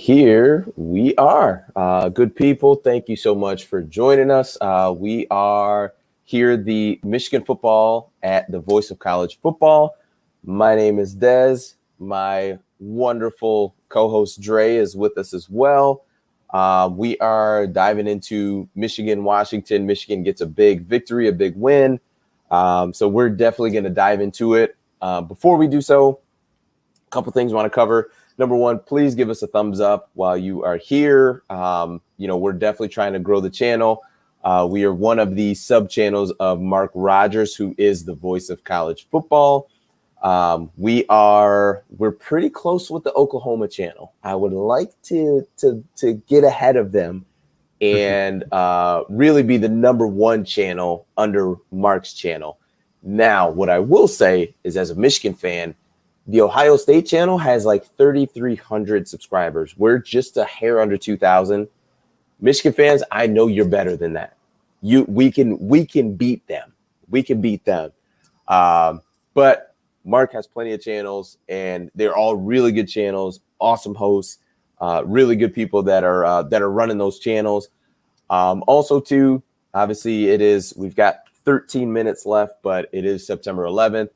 here we are. Good people, thank you so much for joining us. We are here, the Michigan football at the Voice of College Football. My name is Dez. My wonderful co-host Dre is with us as well. We are diving into Michigan, Washington. Michigan gets a big victory, a big win. So we're definitely going to dive into it. Before we do so, a couple things I want to cover. Number one, please give us a thumbs up while you are here. We're definitely trying to grow the channel. We are one of the sub channels of Mark Rogers, who is the voice of college football. We're pretty close with the Oklahoma channel. I would like to get ahead of them and really be the number one channel under Mark's channel. Now, what I will say is, as a Michigan fan, the Ohio State channel has like 3,300 subscribers. We're just a hair under 2,000. Michigan fans, I know you're better than that. We can beat them. We can beat them. But Mark has plenty of channels, and they're all really good channels. Awesome hosts, really good people that are running those channels. Also, too, obviously, we've got 13 minutes left, but it is September 11th.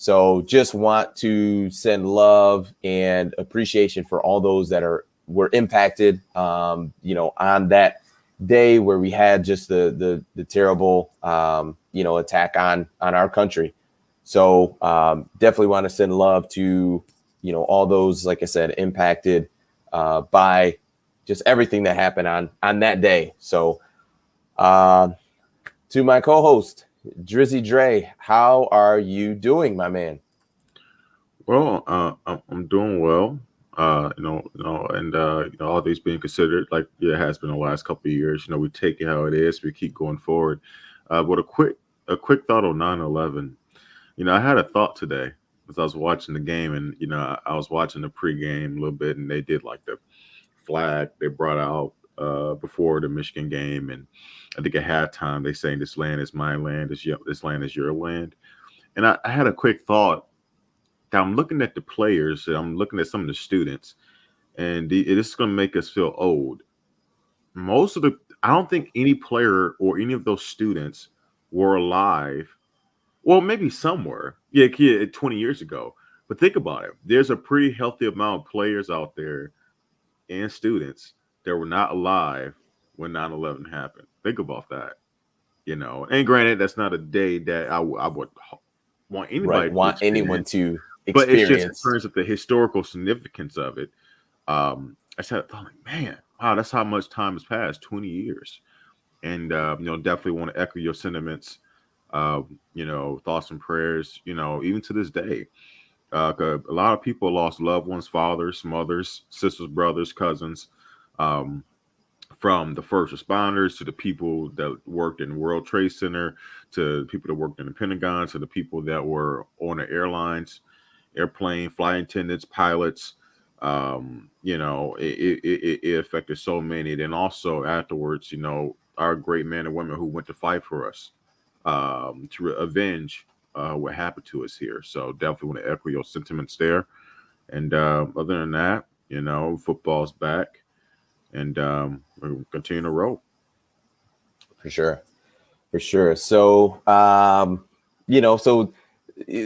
So just want to send love and appreciation for all those that were impacted, on that day where we had just the terrible, attack on our country. So definitely want to send love to, all those, like I said, impacted by just everything that happened on that day. So to my co-host, Drizzy Dre, how are you doing, my man? Well, I'm doing well. All these being considered, like it has been the last couple of years. We take it how it is. We keep going forward. But a quick thought on 9/11. I had a thought today as I was watching the game, and I was watching the pregame a little bit, and they did like the flag they brought out before the Michigan game, and I think at halftime they saying this land is my land, this land is your land. And I had a quick thought. I'm looking at the players, and I'm looking at some of the students, and it is going to make us feel old. I don't think any player or any of those students were alive. Well, maybe some were. Yeah, 20 years ago. But think about it. There's a pretty healthy amount of players out there and students that were not alive when 9/11 happened. Think about that. And granted, that's not a day that I would want anybody to experience. But it's just in terms of the historical significance of it. I said, man, wow, that's how much time has passed, 20 years. And, definitely want to echo your sentiments, thoughts and prayers, even to this day. A lot of people lost loved ones, fathers, mothers, sisters, brothers, cousins, from the first responders to the people that worked in World Trade Center, to the people that worked in the Pentagon, to the people that were on the airlines, airplane, flight attendants, pilots. It affected so many. Then also afterwards, our great men and women who went to fight for us, to avenge what happened to us here. So definitely want to echo your sentiments there. And other than that, football's back, and we'll continue to roll. For sure. So,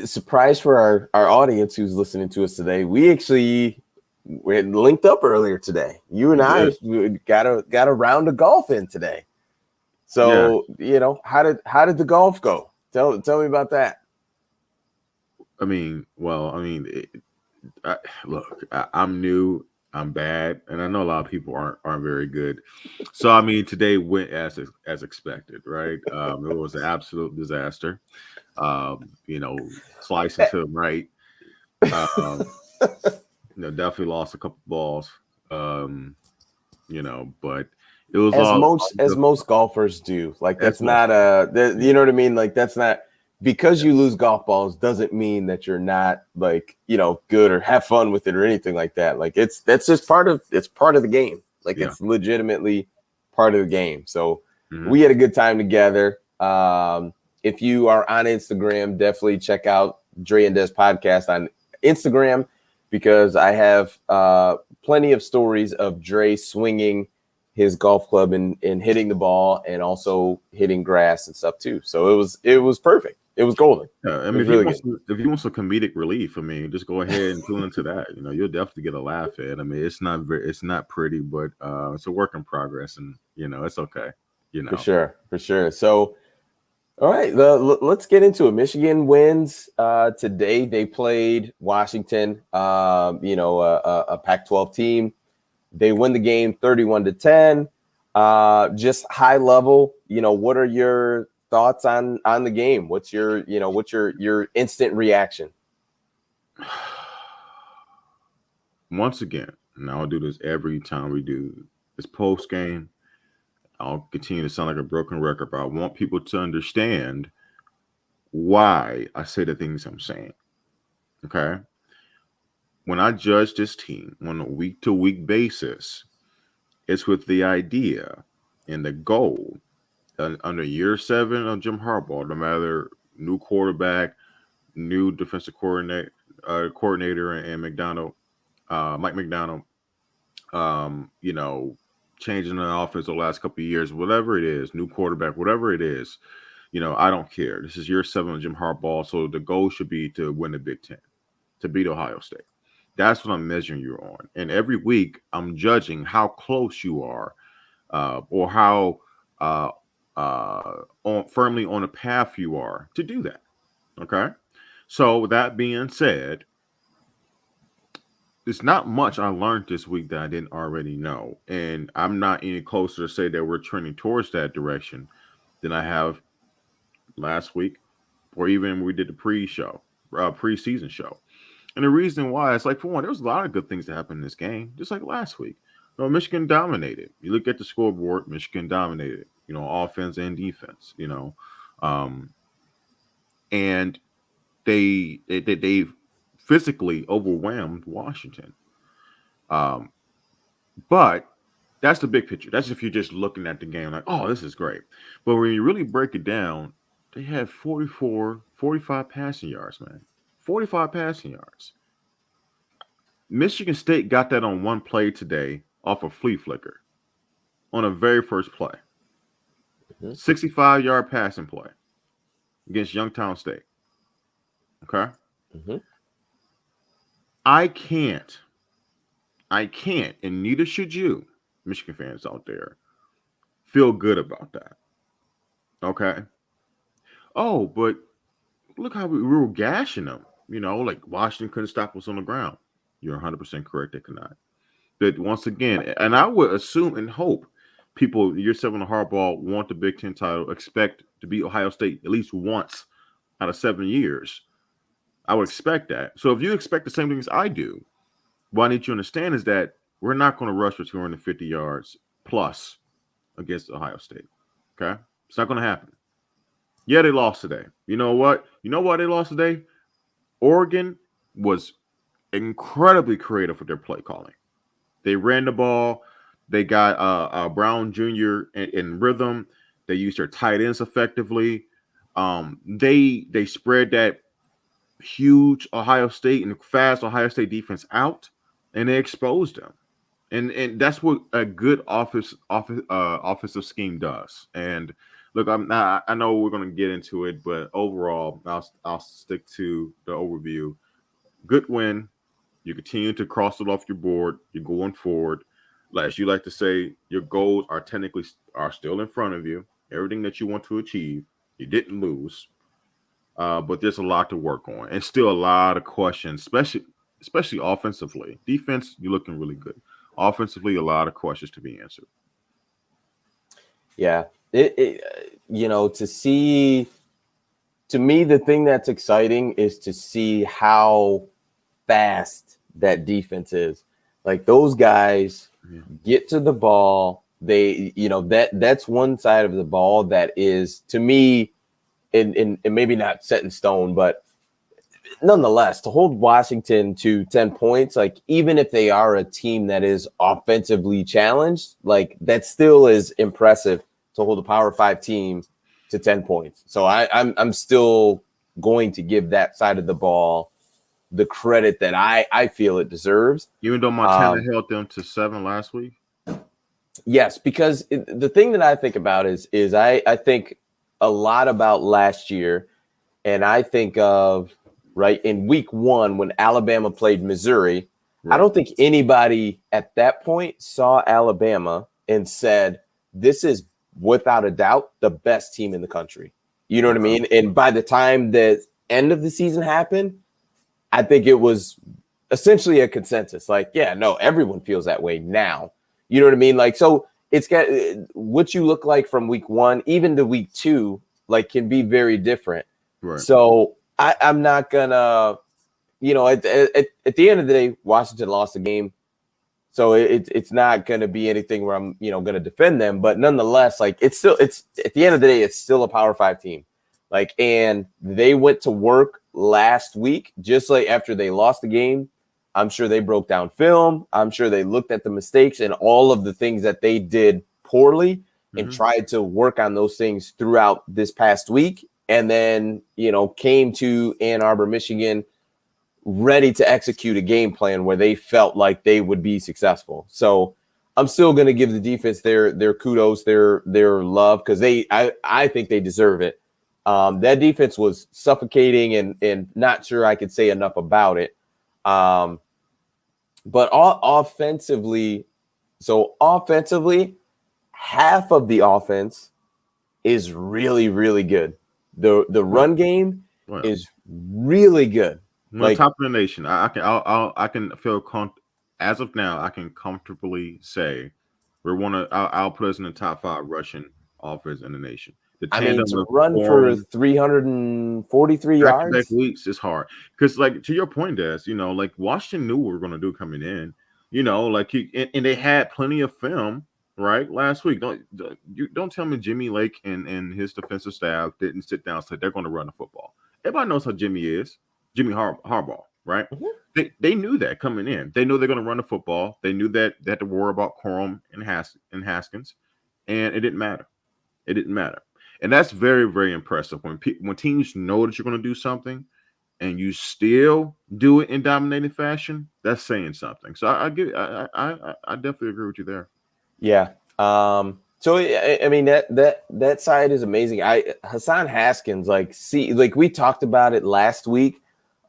surprise for our audience who's listening to us today. We linked up earlier today. You and I got a round of golf in today. So, yeah. How did the golf go? Tell me about that. Look, I'm new, I'm bad, and I know a lot of people aren't very good. So, today went as expected, right? It was an absolute disaster. Slicing to the right. Definitely lost a couple balls. But it was as most golfers do. Like, that's not you know what I mean? Like, that's not, because you lose golf balls doesn't mean that you're not, like, good or have fun with it or anything like that. Like, that's just part of the game. Like, it's legitimately part of the game. So we had a good time together. If you are on Instagram, definitely check out Dre and Des podcast on Instagram, because I have plenty of stories of Dre swinging his golf club and hitting the ball and also hitting grass and stuff too. So it was perfect. It was golden. Yeah, I It mean, was really good. if you want some comedic relief, I mean, just go ahead and tune into that. You know, you'll definitely get a laugh at. I mean, it's not pretty, but it's a work in progress, and you know, it's okay. You know, For sure. So, all right, let's get into it. Michigan wins today. They played Washington. A Pac-12 team. They win the game 31-10. Just high level, what are your thoughts on the game? What's your instant reaction? once again, and I'll do this every time we do this post game. I'll continue to sound like a broken record, but I want people to understand why I say the things I'm saying. Okay. When I judge this team on a week to week basis, it's with the idea and the goal under year 7 of Jim Harbaugh, no matter new quarterback, new defensive coordinator, and Mike McDonald, changing the offense the last couple of years, whatever it is, new quarterback, whatever it is, I don't care. This is year 7 of Jim Harbaugh, so the goal should be to win the Big Ten, to beat Ohio State. That's what I'm measuring you on. And every week, I'm judging how close you are, or how firmly on a path you are to do that. Okay. So with that being said, it's not much I learned this week that I didn't already know. And I'm not any closer to say that we're trending towards that direction than I have last week, or even when we did the preseason show. And the reason why, it's like, for one, there was a lot of good things that happened in this game, just like last week. Michigan dominated. You look at the scoreboard, Michigan dominated, offense and defense, and they physically overwhelmed Washington. But that's the big picture. That's if you're just looking at the game like, oh, this is great. But when you really break it down, they had 45 passing yards, man. 45 passing yards. Michigan State got that on one play today off a flea flicker on a very first play. 65-yard passing play against Youngstown State. Okay? Mm-hmm. I can't, and neither should you, Michigan fans out there, feel good about that. Okay? Oh, but look how we were gashing them. Like Washington couldn't stop us on the ground. You're 100% correct, they could not. But once again, and I would assume and hope people, year 7 of Harbaugh, want the Big Ten title, expect to beat Ohio State at least once out of 7 years. I would expect that. So if you expect the same things I do, what I need you to understand is that we're not going to rush for 250 yards plus against Ohio State. Okay? It's not going to happen. Yeah, they lost today. You know what? You know why they lost today? Oregon was incredibly creative with their play calling. They ran the ball. They got Brown Jr. in rhythm. They used their tight ends effectively. They spread that huge Ohio State and fast Ohio State defense out, and they exposed them. And that's what a good offensive scheme does. And look, I know we're going to get into it, but overall, I'll stick to the overview. Good win. You continue to cross it off your board. You're going forward. As you like to say, your goals are still in front of you. Everything that you want to achieve, you didn't lose. But there's a lot to work on, and still a lot of questions, especially offensively. Defense, you're looking really good. Offensively, a lot of questions to be answered. Yeah, to me, the thing that's exciting is to see how fast that defense is. Like, those guys get to the ball. That's one side of the ball that is, to me, and maybe not set in stone, but nonetheless, to hold Washington to 10 points, like, even if they are a team that is offensively challenged, like, that still is impressive to hold a Power 5 team to 10 points. So I'm still going to give that side of the ball the credit that I feel it deserves. Even though Montana held them to 7 last week. Yes, because the thing that I think about is I think a lot about last year, and I think of in week 1 when Alabama played Missouri. Right. I don't think anybody at that point saw Alabama and said, this is without a doubt the best team in the country. You know what I mean? And by the time the end of the season happened, I think it was essentially a consensus. Like, yeah, no, everyone feels that way now. You know what I mean? Like, so it's got what you look like from week 1, even to week 2, like can be very different. Right. So I'm not gonna, at the end of the day, Washington lost the game. So it's not going to be anything where I'm, going to defend them. But nonetheless, like it's at the end of the day, it's still a Power 5 team. Like, and they went to work last week, just like after they lost the game. I'm sure they broke down film. I'm sure they looked at the mistakes and all of the things that they did poorly and tried to work on those things throughout this past week. And then, came to Ann Arbor, Michigan, ready to execute a game plan where they felt like they would be successful. So I'm still going to give the defense their kudos, their love, because I think they deserve it. That defense was suffocating and not sure I could say enough about it. But offensively, half of the offense is really, really good. The run game is really good. Like, top of the nation. I can feel as of now. I can comfortably say we're I'll put us in the top 5 rushing offense in the nation. To run for 343 yards back weeks is hard because, like, to your point, Des, like Washington knew what we were going to do coming in. And they had plenty of film right last week. Don't tell me Jimmy Lake and his defensive staff didn't sit down and say they're going to run the football. Everybody knows how Jimmy is. Jimmy Harbaugh, right? Mm-hmm. They knew that coming in. They knew they're going to run the football. They knew that they had to worry about Corum and Haskins, and it didn't matter. It didn't matter, and that's very, very impressive when teams know that you're going to do something, and you still do it in dominating fashion. That's saying something. So I definitely agree with you there. Yeah. So I mean that side is amazing. Hassan Haskins, we talked about it last week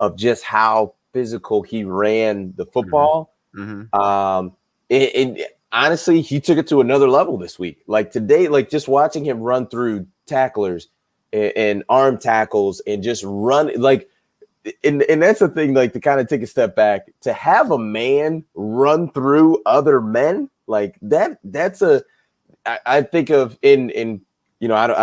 of just how physical he ran the football. Mm-hmm. And honestly, he took it to another level this week. Like today, like just watching him run through tacklers and arm tackles and just run and that's the thing. Like to kind of take a step back, to have a man run through other men like that. I think of I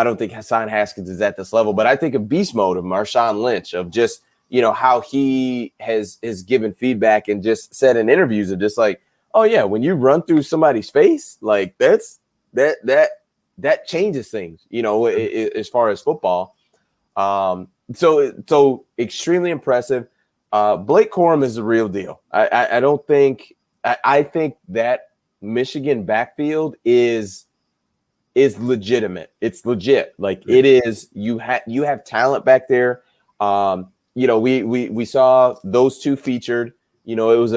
don't think Hassan Haskins is at this level, but I think of beast mode of Marshawn Lynch, of just, how he has given feedback and just said in interviews of just like, oh yeah, when you run through somebody's face, like that changes things, as far as football. So extremely impressive. Blake Corum is the real deal. I think that Michigan backfield is legitimate. It's legit. Like it is. You have talent back there. We saw those two featured. It was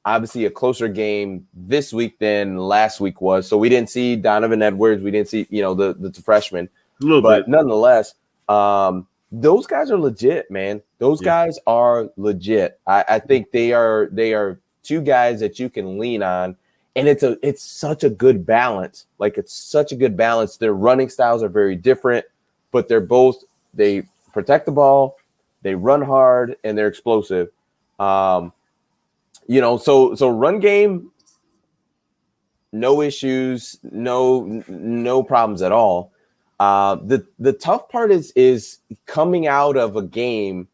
obviously a closer game this week than last week was. So we didn't see Donovan Edwards. We didn't see the freshman. But nonetheless, those guys are legit, man. Those guys are legit. I think they are two guys that you can lean on. And it's such a good balance. Like it's such a good balance. Their running styles are very different, but they protect the ball, they run hard, and they're explosive. So run game, no issues, no problems at all. The tough part is coming out of a game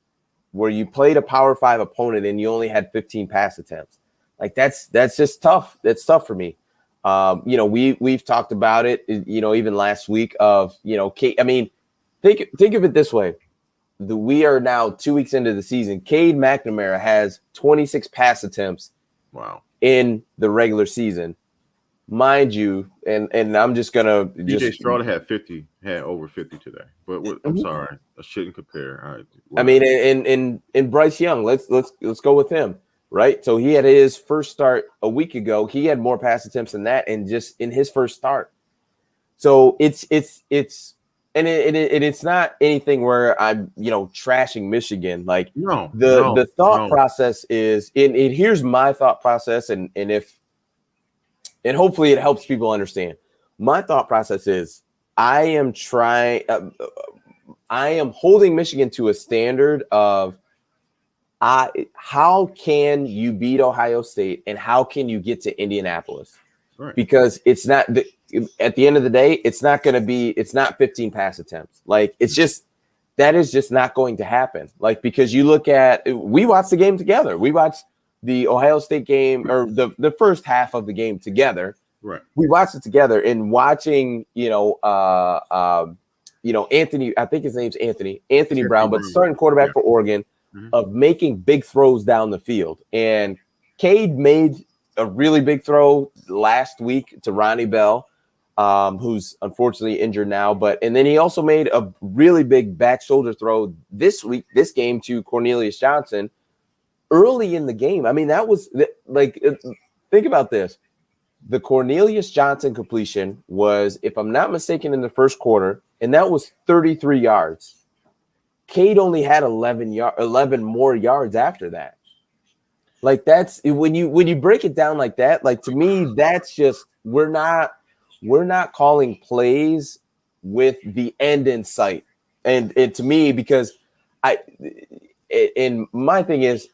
where you played a Power 5 opponent and you only had 15 pass attempts. Like that's just tough. That's tough for me. We've talked about it, even last week of, Cade. I mean, think of it this way. We are now 2 weeks into the season. Cade McNamara has 26 pass attempts. Wow. In the regular season. mind you, and I'm just gonna DJ just. Stroud had over 50 today. But I'm Mhm. sorry, I shouldn't compare. All right, I mean, whatever. in Bryce Young, let's go with him, right? So he had his first start a week ago. He had more pass attempts than that, and just in his first start. So it's not anything where I'm trashing Michigan. Like No, the no, thought no. process is, and here's my thought process, and hopefully it helps people understand. My thought process is I am trying. I am holding Michigan to a standard of how can you beat Ohio State and how can you get to Indianapolis? Right. Because it's not at the end of the day, it's not 15 pass attempts. Like that is just not going to happen. Like, because we watched the game together. We watched the Ohio State game, or the first half of the game together. Right. We watched it together, and watching, Anthony, I think his name's Anthony Brown, but starting Yeah. quarterback for Oregon, Mhm. of making big throws down the field. And Cade made a really big throw last week to Ronnie Bell, who's unfortunately injured now. And then he also made a really big back shoulder throw this game to Cornelius Johnson early in the game. I mean, that was like, think about this. The Cornelius Johnson completion was, if I'm not mistaken, in the first quarter, and that was 33 yards. Cade only had 11 more yards after that. Like, that's when you break it down like that. Like, to me, that's just we're not calling plays with the end in sight. And to me, because my thing is,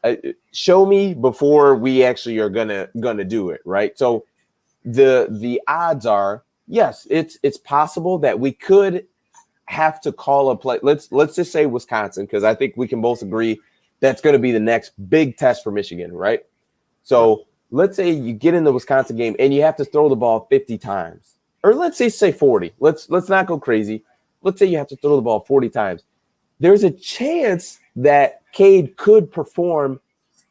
show me before we actually are gonna do it, right? So the odds are, yes, it's possible that we could have to call a play. Let's just say Wisconsin, because I think we can both agree that's going to be the next big test for Michigan, right? So let's say you get in the Wisconsin game and you have to throw the ball 50 times, or let's say 40. Let's not go crazy. Let's say you have to throw the ball 40 times. There's a chance that Cade could perform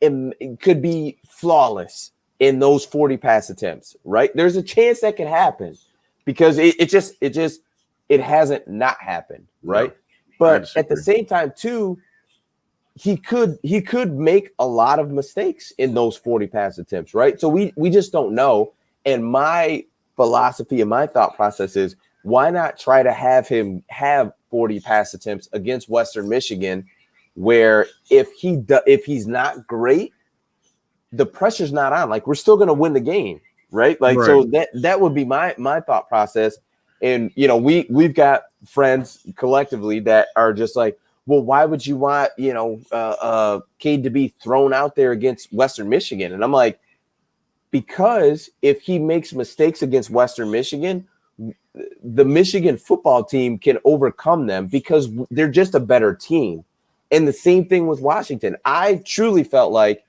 and could be flawless in those 40 pass attempts, right? There's a chance that could happen, because it hasn't not happened, No, right? I But at the disagree. same time, too, he could make a lot of mistakes in those 40 pass attempts, right? So we just don't know. And my philosophy and my thought process is, why not try to have him have 40 pass attempts against Western Michigan, where if he's not great, the pressure's not on. Like, we're still going to win the game, right? Like, Right. so that would be my thought process. And we've got friends collectively that are just like, well, why would you want Cade to be thrown out there against Western Michigan? And I'm like, because if he makes mistakes against Western Michigan, the Michigan football team can overcome them, because they're just a better team. And the same thing with Washington. I truly felt like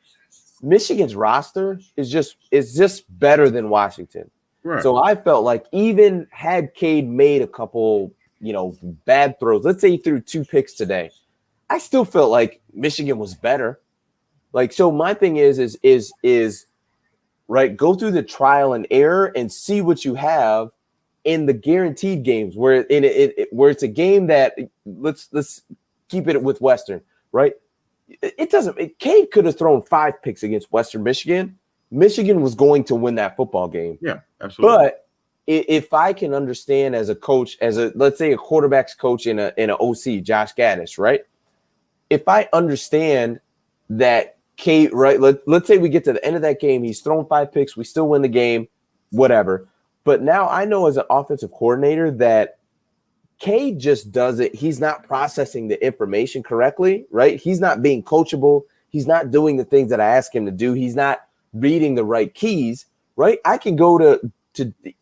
Michigan's roster is just better than Washington. Right. So I felt like, even had Cade made a couple, bad throws, let's say he threw 2 picks today, I still felt like Michigan was better. Like, so my thing is right, go through the trial and error and see what you have in the guaranteed games, where where it's a game that, let's keep it with Western, right? It doesn't. Cade could have thrown 5 picks against Western Michigan. Michigan was going to win that football game. Yeah, absolutely. But if I can understand, as a coach, let's say a quarterback's coach in an OC, Josh Gaddis, right? If I understand that Cade, right? Let's say we get to the end of that game, he's thrown 5 picks, we still win the game, whatever. But now I know, as an offensive coordinator, that Cade just does it. He's not processing the information correctly, right? He's not being coachable. He's not doing the things that I ask him to do. He's not reading the right keys, right? I can go to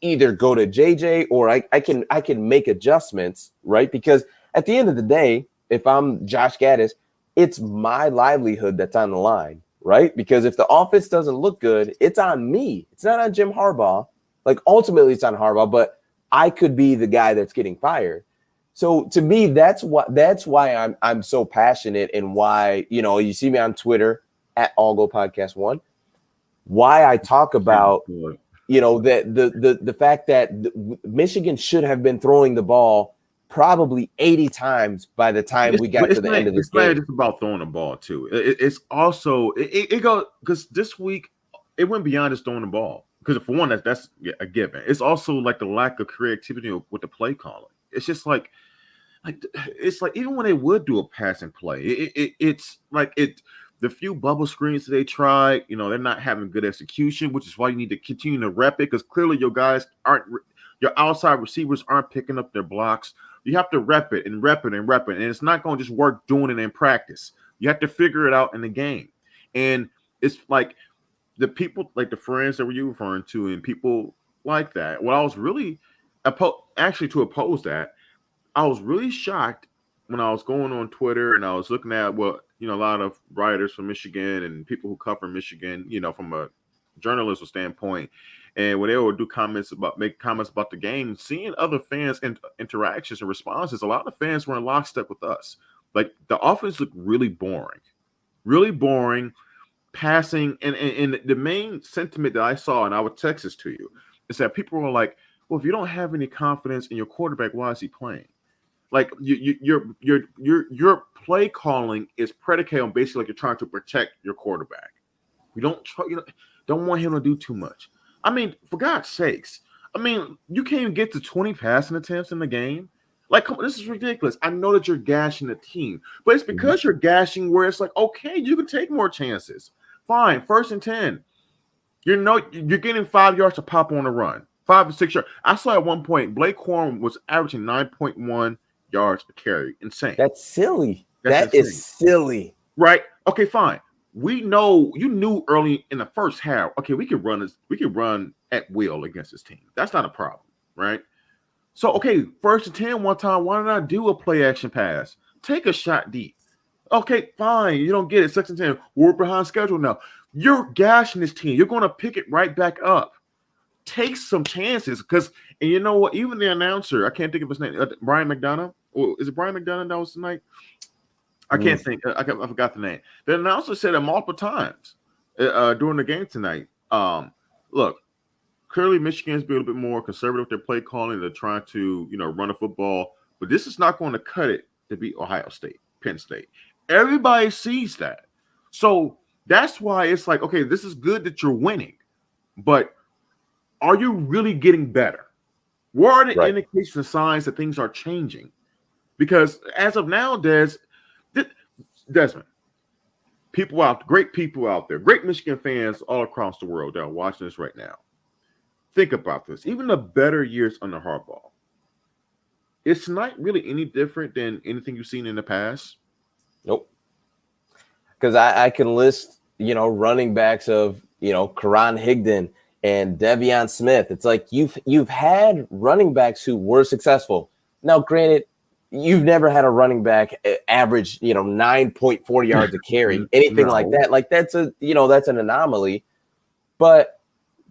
either go to JJ, or I can make adjustments, right? Because at the end of the day, if I'm Josh Gaddis, it's my livelihood that's on the line, right? Because if the offense doesn't look good, it's on me. It's not on Jim Harbaugh. Like, ultimately, it's on Harbaugh, but I could be the guy that's getting fired. So to me, that's why I'm so passionate, and why, you see me on Twitter at All Go Podcast 1. Why I talk about, that the fact that Michigan should have been throwing the ball probably 80 times by the time we got to the end of this game. It's not just about throwing the ball too. It's also it goes because this week it went beyond just throwing the ball. Because for one, that's a given. It's also like the lack of creativity with the play calling. It's just like it's like even when they would do a passing play, it's like the few bubble screens that they tried, they're not having good execution, which is why you need to continue to rep it because clearly your outside receivers aren't picking up their blocks. You have to rep it and rep it and rep it, and it's not going to just work doing it in practice. You have to figure it out in the game, and it's like the people, like the friends that were you referring to, and people like that. Well, I was really actually to oppose that. I was really shocked when I was going on Twitter and I was looking at a lot of writers from Michigan and people who cover Michigan, from a journalistic standpoint, and when they would make comments about the game, seeing other fans' interactions and responses, a lot of fans were in lockstep with us. Like the offense looked really boring, passing, and the main sentiment that I saw, and I would text this to you, is that people were like, "Well, if you don't have any confidence in your quarterback, why is he playing?" Like your play calling is predicated on basically like you're trying to protect your quarterback. You don't want him to do too much. I mean, for God's sakes, you can't even get to 20 passing attempts in the game. Like, come on, this is ridiculous. I know that you're gashing the team, but it's because you're gashing where it's like, okay, you can take more chances. Fine, 1st and 10. You're getting 5 yards to pop on a run, 5 or 6 yards. I saw at one point Blake Corum was averaging 9.1 yards a carry. Insane. That's silly. That is silly. Right? Okay, fine. You knew early in the first half, okay, we could run at will against this team. That's not a problem, right? So, okay, 1st and 10 one time, why not do a play action pass? Take a shot deep. Okay, fine. You don't get it. 6th and 10. We're behind schedule now. You're gashing this team. You're going to pick it right back up. Take some chances and you know what? Even the announcer, I can't think of his name, Brian McDonough. Is it Brian McDonough that was tonight? I can't think. I forgot the name. The announcer said it multiple times during the game tonight. Look, clearly Michigan's being a little bit more conservative with their play calling. They're trying to, run a football, but this is not going to cut it to beat Ohio State, Penn State. Everybody sees that. So that's why it's like, okay, this is good that you're winning, but are you really getting better? What are the indications and signs that things are changing? Because as of now, Desmond, great people out there, great Michigan fans all across the world that are watching this right now. Think about this. Even the better years under Harbaugh, it's not really any different than anything you've seen in the past. Nope. Because I can list, running backs of, Karan Higdon and Devion Smith. It's like you've had running backs who were successful. Now, granted, you've never had a running back average, 9.4 yards a carry, anything like that. Like that's that's an anomaly. But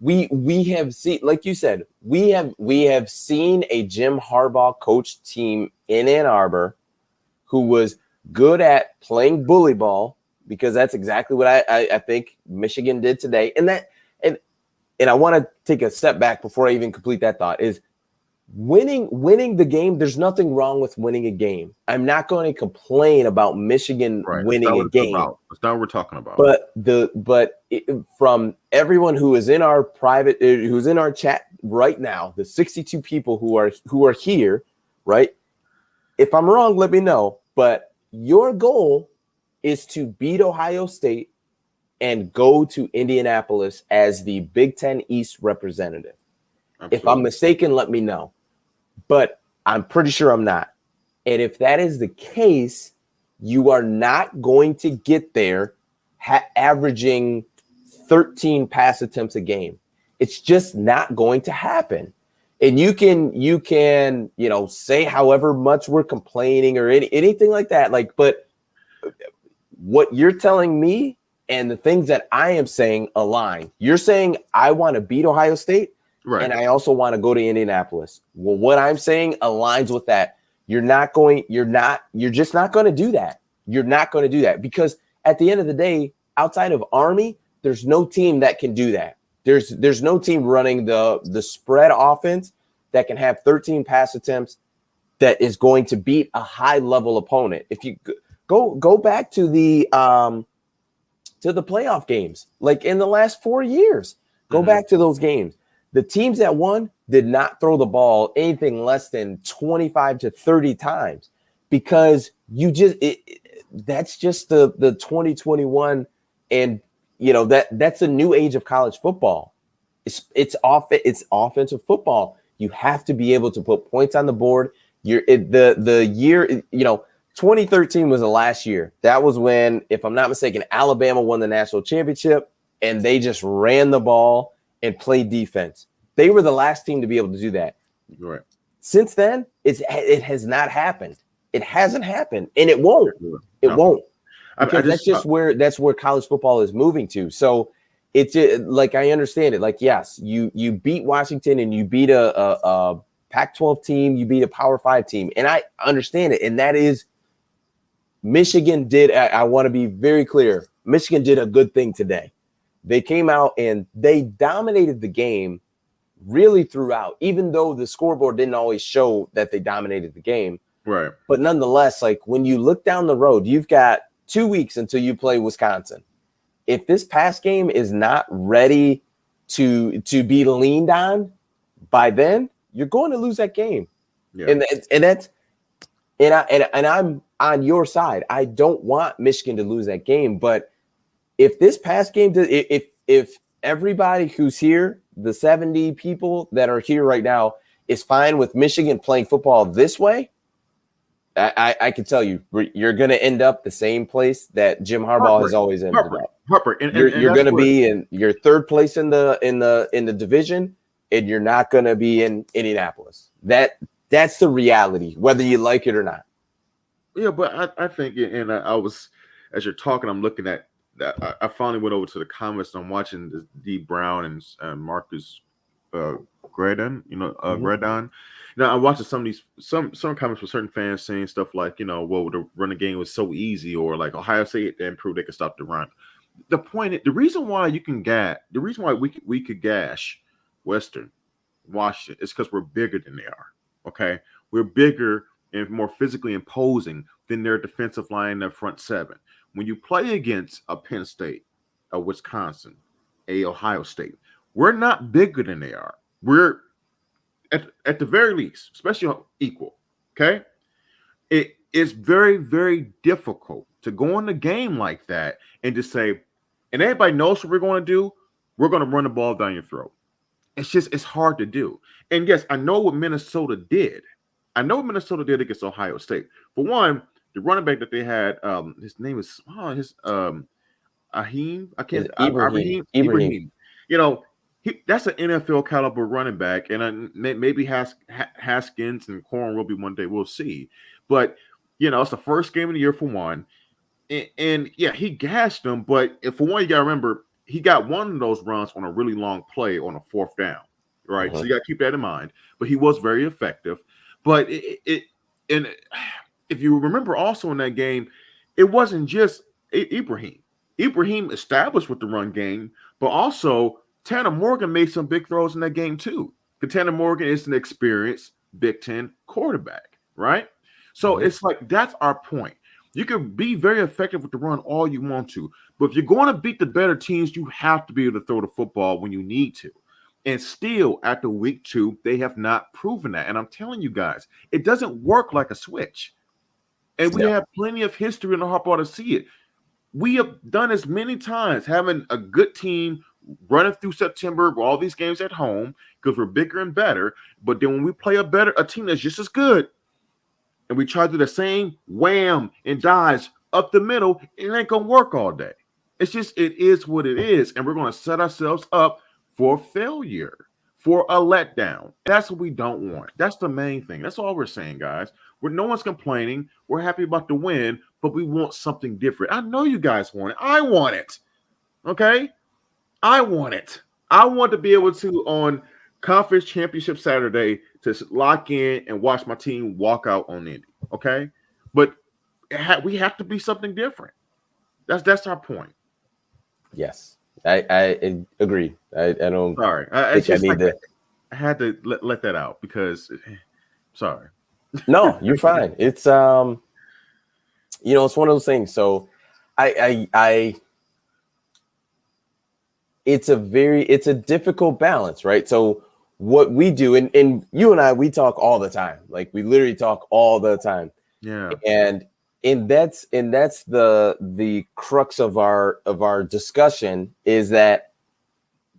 we have seen, like you said, we have seen a Jim Harbaugh coached team in Ann Arbor who was good at playing bully ball, because that's exactly what I think Michigan did today. And I want to take a step back before I even complete that thought, is winning the game. There's nothing wrong with winning a game. I'm not going to complain about Michigan winning a game. That's not what we're talking about. But from everyone who is in our who's in our chat right now, the 62 people who are here, right? If I'm wrong, let me know. But your goal is to beat Ohio State and go to Indianapolis as the Big Ten East representative. Absolutely. If I'm mistaken, let me know. But I'm pretty sure I'm not. And if that is the case, you are not going to get there averaging 13 pass attempts a game. It's just not going to happen. And you can say however much we're complaining or anything like that. But what you're telling me and the things that I am saying align. You're saying I want to beat Ohio State, right, and I also want to go to Indianapolis. Well, what I'm saying aligns with that. You're just not going to do that. You're not going to do that because at the end of the day, outside of Army, there's no team that can do that. There's no team running the spread offense that can have 13 pass attempts that is going to beat a high level opponent. If you go back to the playoff games, like in the last 4 years, go back to those games. The teams that won did not throw the ball anything less than 25 to 30 times because that's just the 2021, and that's a new age of college football. It's offensive football. You have to be able to put points on the board. The year 2013 was the last year. That was when, if I'm not mistaken, Alabama won the national championship, and they just ran the ball and played defense. They were the last team to be able to do that. Right. Since then, it has not happened. It hasn't happened, and it won't. It won't. Because that's where college football is moving to. So it's like, I understand it. Like, yes, you beat Washington and you beat a Pac-12 team, you beat a Power 5 team, and I understand it. And that is, Michigan did. I want to be very clear. Michigan did a good thing today. They came out and they dominated the game really throughout, even though the scoreboard didn't always show that they dominated the game. Right. But nonetheless, like, when you look down the road, you've got 2 weeks until you play Wisconsin. If this pass game is not ready to be leaned on by then, you're going to lose that game. Yeah. And I'm on your side. I don't want Michigan to lose that game, but if this pass game, if everybody who's here, the 70 people that are here right now, is fine with Michigan playing football this way, I can tell you, you're going to end up the same place that Jim Harbaugh has always ended up. You're going to be in your third place in the division, and you're not going to be in Indianapolis. That's the reality, whether you like it or not. Yeah, but I think, and I was, as you're talking, I'm looking at that. I finally went over to the comments, and I'm watching this D Brown and Marcus Gradon, Gradon. Now, I'm watching some comments from certain fans saying stuff like, well, the running game was so easy, or like Ohio State, they improved, they could stop the run. The reason why we could gash Western Washington is because we're bigger than they are. Okay, we're bigger and more physically imposing than their defensive line, their front seven. When you play against a Penn State, a Wisconsin, a Ohio State, we're not bigger than they are. We're at the very least, especially equal. Okay, it is very, very difficult to go in a game like that and just say, and everybody knows what we're going to do. We're going to run the ball down your throat. It's hard to do. And yes, I know what Minnesota did. Against Ohio State. For one, the running back that they had, his name is Ibrahim. That's an NFL caliber running back, and maybe Haskins and Corn will be one day. We'll see. But it's the first game of the year for one, and yeah, he gashed them. But for one, you got to remember, he got one of those runs on a really long play on a fourth down, right? Uh-huh. So you got to keep that in mind. But he was very effective. But and if you remember also in that game, it wasn't just Ibrahim. Ibrahim established with the run game, but also Tanner Morgan made some big throws in that game too. Because Tanner Morgan is an experienced Big Ten quarterback, right? So It's like, that's our point. You can be very effective with the run all you want to, but if you're going to beat the better teams, you have to be able to throw the football when you need to. And still, after week 2, they have not proven that. And I'm telling you guys, it doesn't work like a switch. And we have plenty of history in the Harbaugh to see it. We have done this many times, having a good team running through September, all these games at home, because we're bigger and better. But then when we play a team that's just as good, and we try to do the same wham and dives up the middle, it ain't going to work all day. It is what it is. And we're going to set ourselves up for failure, for a letdown. That's what we don't want. That's the main thing. That's all we're saying, guys. No one's complaining. We're happy about the win, but we want something different. I know you guys want it. I want it. Okay? I want it. I want to be able to, on Conference Championship Saturday, to lock in and watch my team walk out on Indy. Okay? But we have to be something different. That's our point. Yes. I agree. I don't Sorry, it's think I just need like to. I had to let that out because sorry. No, you're fine. It's it's one of those things. So I it's a difficult balance, right? So what we do, and you and I, we talk all the time. Like we literally talk all the time. Yeah. And that's the crux of our discussion is that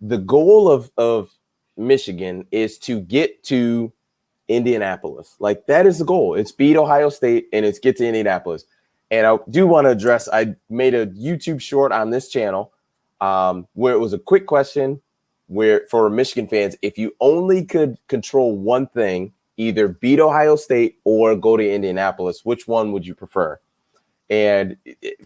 the goal of Michigan is to get to Indianapolis. Like that is the goal. It's beat Ohio State and it's get to Indianapolis. And I do want to address, I made a YouTube short on this channel where it was a quick question where for Michigan fans, if you only could control one thing, either beat Ohio State or go to Indianapolis, which one would you prefer? And,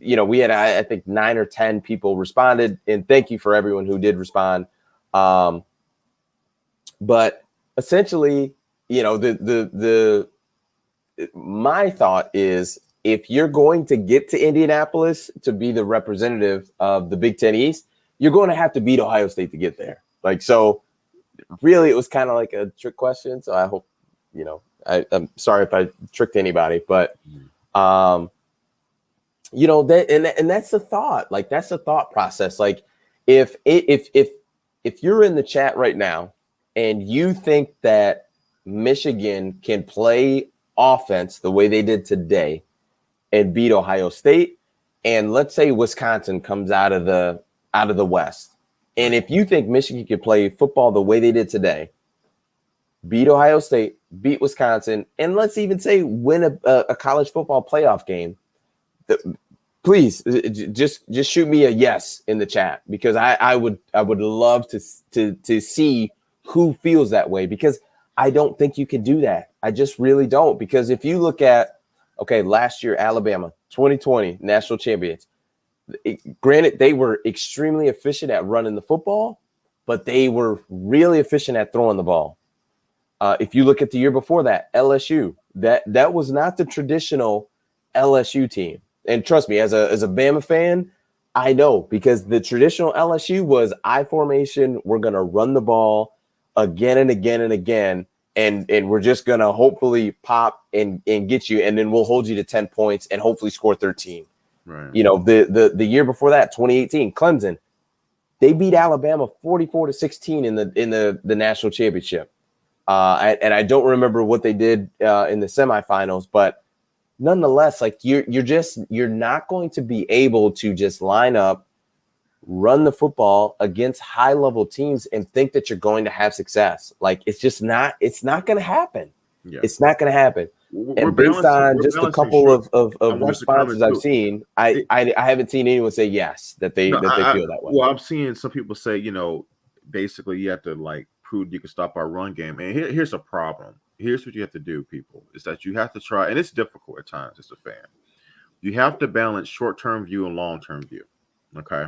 we had, I think 9 or 10 people responded, and thank you for everyone who did respond. But essentially, my thought is if you're going to get to Indianapolis to be the representative of the Big Ten East, you're going to have to beat Ohio State to get there. Like, so really it was kind of like a trick question. So I hope, I'm sorry if I tricked anybody, but, that, and that's the thought, like, that's the thought process. Like if you're in the chat right now and you think that Michigan can play offense the way they did today and beat Ohio State, and let's say Wisconsin comes out of the West, and if you think Michigan can play football the way they did today, beat Ohio State, beat Wisconsin, and let's even say win a college football playoff game, please just shoot me a yes in the chat, because I would love to see who feels that way, because I don't think you can do that. I just really don't, because if you look at, last year, Alabama, 2020 national champions, granted, they were extremely efficient at running the football, but they were really efficient at throwing the ball. If you look at the year before that, LSU, that was not the traditional LSU team. And trust me, as a Bama fan, I know, because the traditional LSU was I formation. We're going to run the ball again and again and again. And we're just going to hopefully pop and get you. And then we'll hold you to 10 points and hopefully score 13. Right. The year before that, 2018, Clemson, they beat Alabama 44-16 in the national championship. And I don't remember what they did in the semifinals, but nonetheless, like you're not going to be able to just line up, run the football against high level teams and think that you're going to have success. Like it's not going to happen. Yeah. It's not going to happen. And based on just a couple of responses I've seen, I haven't seen anyone say yes, that they feel that way. Well, I'm seeing some people say, basically you have to like prove you can stop our run game. And here's a problem. Here's what you have to do, people, is that you have to try, and it's difficult at times as a fan. You have to balance short-term view and long-term view. Okay.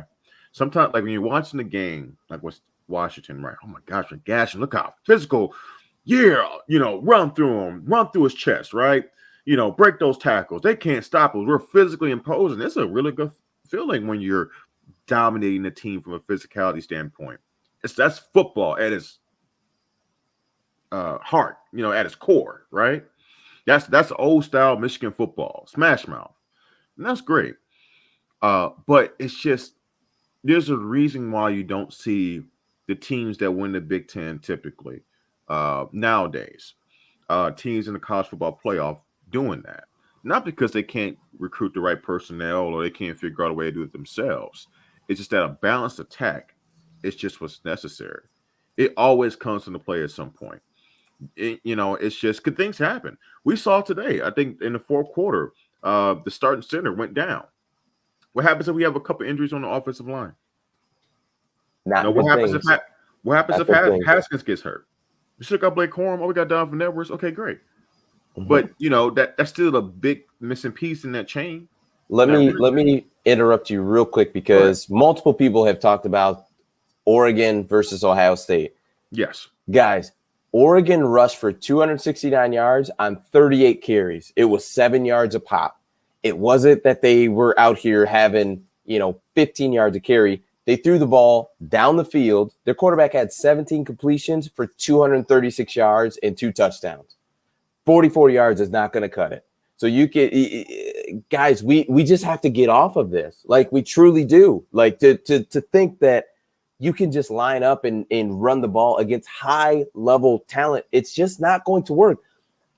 Sometimes, like when you're watching the game, like with Washington, right? Oh my gosh, we're gashing. Look how physical. Yeah, run through him, run through his chest, right? Break those tackles. They can't stop us. We're physically imposing. It's a really good feeling when you're dominating the team from a physicality standpoint. That's football at its heart, at its core, right? That's old style Michigan football, smash mouth, and that's great. But it's just there's a reason why you don't see the teams that win the Big Ten typically nowadays. Teams in the college football playoff doing that, not because they can't recruit the right personnel or they can't figure out a way to do it themselves. It's just that a balanced attack is just what's necessary. It always comes into play at some point. It's just good things happen. We saw today, I think in the fourth quarter, the starting center went down. What happens if we have a couple injuries on the offensive line? What happens if Haskins gets hurt? We still got Blake Corum. Oh, we got Donovan Edwards. Okay, great. Mm-hmm. But that's still a big missing piece in that chain. Let me interrupt you real quick, because multiple people have talked about Oregon versus Ohio State. Yes. Guys, Oregon rushed for 269 yards on 38 carries. It was 7 yards a pop. It wasn't that they were out here having, 15 yards a carry. They threw the ball down the field. Their quarterback had 17 completions for 236 yards and 2 touchdowns. 44 yards is not going to cut it. So you can, guys, we just have to get off of this. Like, we truly do. Like, to think that you can just line up and run the ball against high level talent. It's just not going to work.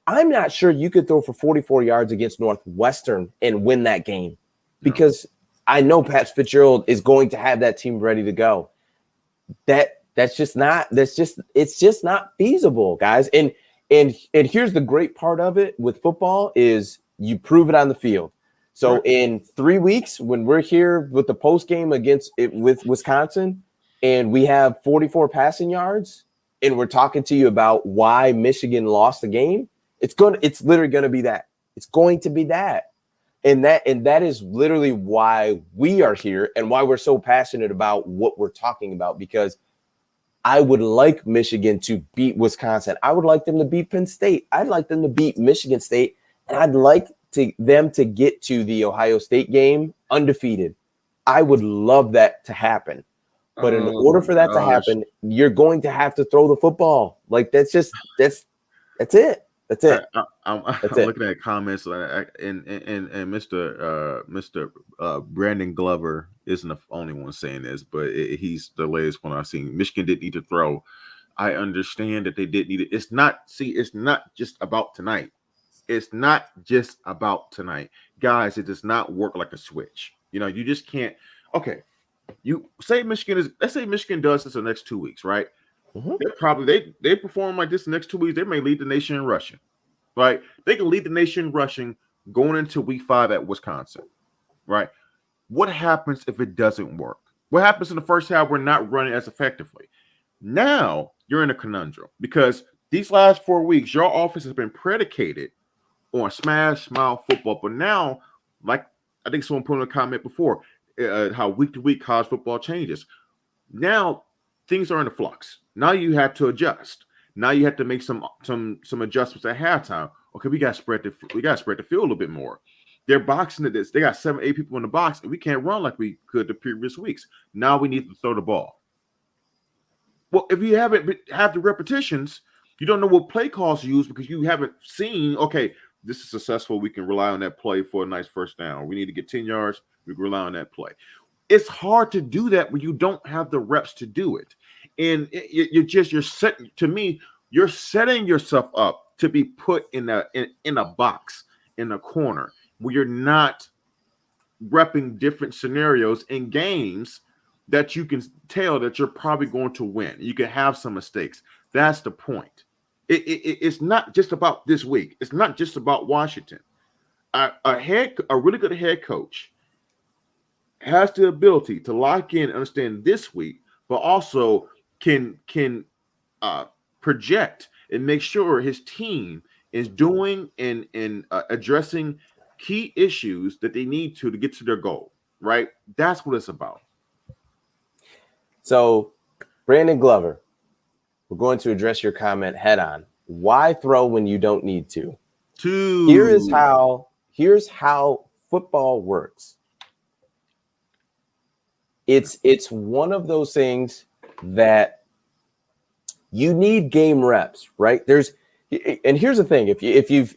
I'm not sure you could throw for 44 yards against Northwestern and win that game, because I know Pat Fitzgerald is going to have that team ready to go. It's just not feasible, guys. And here's the great part of it with football is you prove it on the field. So in 3 weeks, when we're here with the post game with Wisconsin, and we have 44 passing yards, and we're talking to you about why Michigan lost the game, it's literally going to be that. It's going to be that. And that is literally why we are here and why we're so passionate about what we're talking about, because I would like Michigan to beat Wisconsin. I would like them to beat Penn State. I'd like them to beat Michigan State. And I'd like them to get to the Ohio State game undefeated. I would love that to happen. But in order for that to happen, you're going to have to throw the football. Like, that's it. That's it. I'm looking at comments, and Mr. Brandon Glover isn't the only one saying this, but he's the latest one I've seen. Michigan didn't need to throw. I understand that they didn't need it. It's not just about tonight. It's not just about tonight, guys. It does not work like a switch. You just can't. Okay, you say let's say Michigan does this the next 2 weeks, right? Mm-hmm. They perform like this the next 2 weeks. They may lead the nation in rushing, right? They can lead the nation in rushing going into week 5 at Wisconsin, right? What happens if it doesn't work? What happens in the first half? We're not running as effectively. Now you're in a conundrum, because these last 4 weeks, your offense has been predicated on smash mouth football. But now, like I think someone put in a comment before, how week to week college football changes. Now things are in a flux. Now you have to adjust. Now you have to make some adjustments at halftime. Okay, we got to spread the field a little bit more. They're boxing at this. They got 7-8 people in the box, and we can't run like we could the previous weeks. Now we need to throw the ball. Well, if you haven't have the repetitions, you don't know what play calls to use, because you haven't seen, okay, this is successful. We can rely on that play for a nice first down. We need to get 10 yards. We can rely on that play. It's hard to do that when you don't have the reps to do it. And you're setting yourself up to be put in a box, in a corner, where you're not repping different scenarios in games that you can tell that you're probably going to win. You can have some mistakes. That's the point. It's not just about this week. It's not just about Washington. A really good head coach has the ability to lock in, understand this week, but also can project and make sure his team is doing and addressing key issues that they need to get to their goal, right? That's what it's about. So, Brandon Glover, we're going to address your comment head on. Why throw when you don't need to? Here's how football works. It's one of those things that you need game reps, right? And here's the thing: if you've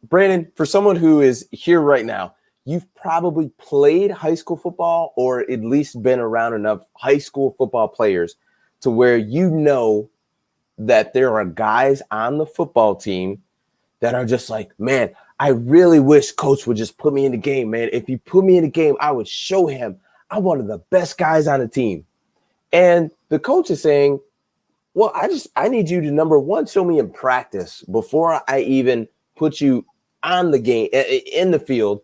Brandon, for someone who is here right now, you've probably played high school football, or at least been around enough high school football players to where you know that there are guys on the football team that are just like, man, I really wish coach would just put me in the game, man. If he put me in the game, I would show him I'm one of the best guys on the team. And the coach is saying, well, I need you to, number one, show me in practice before I even put you on the game, in the field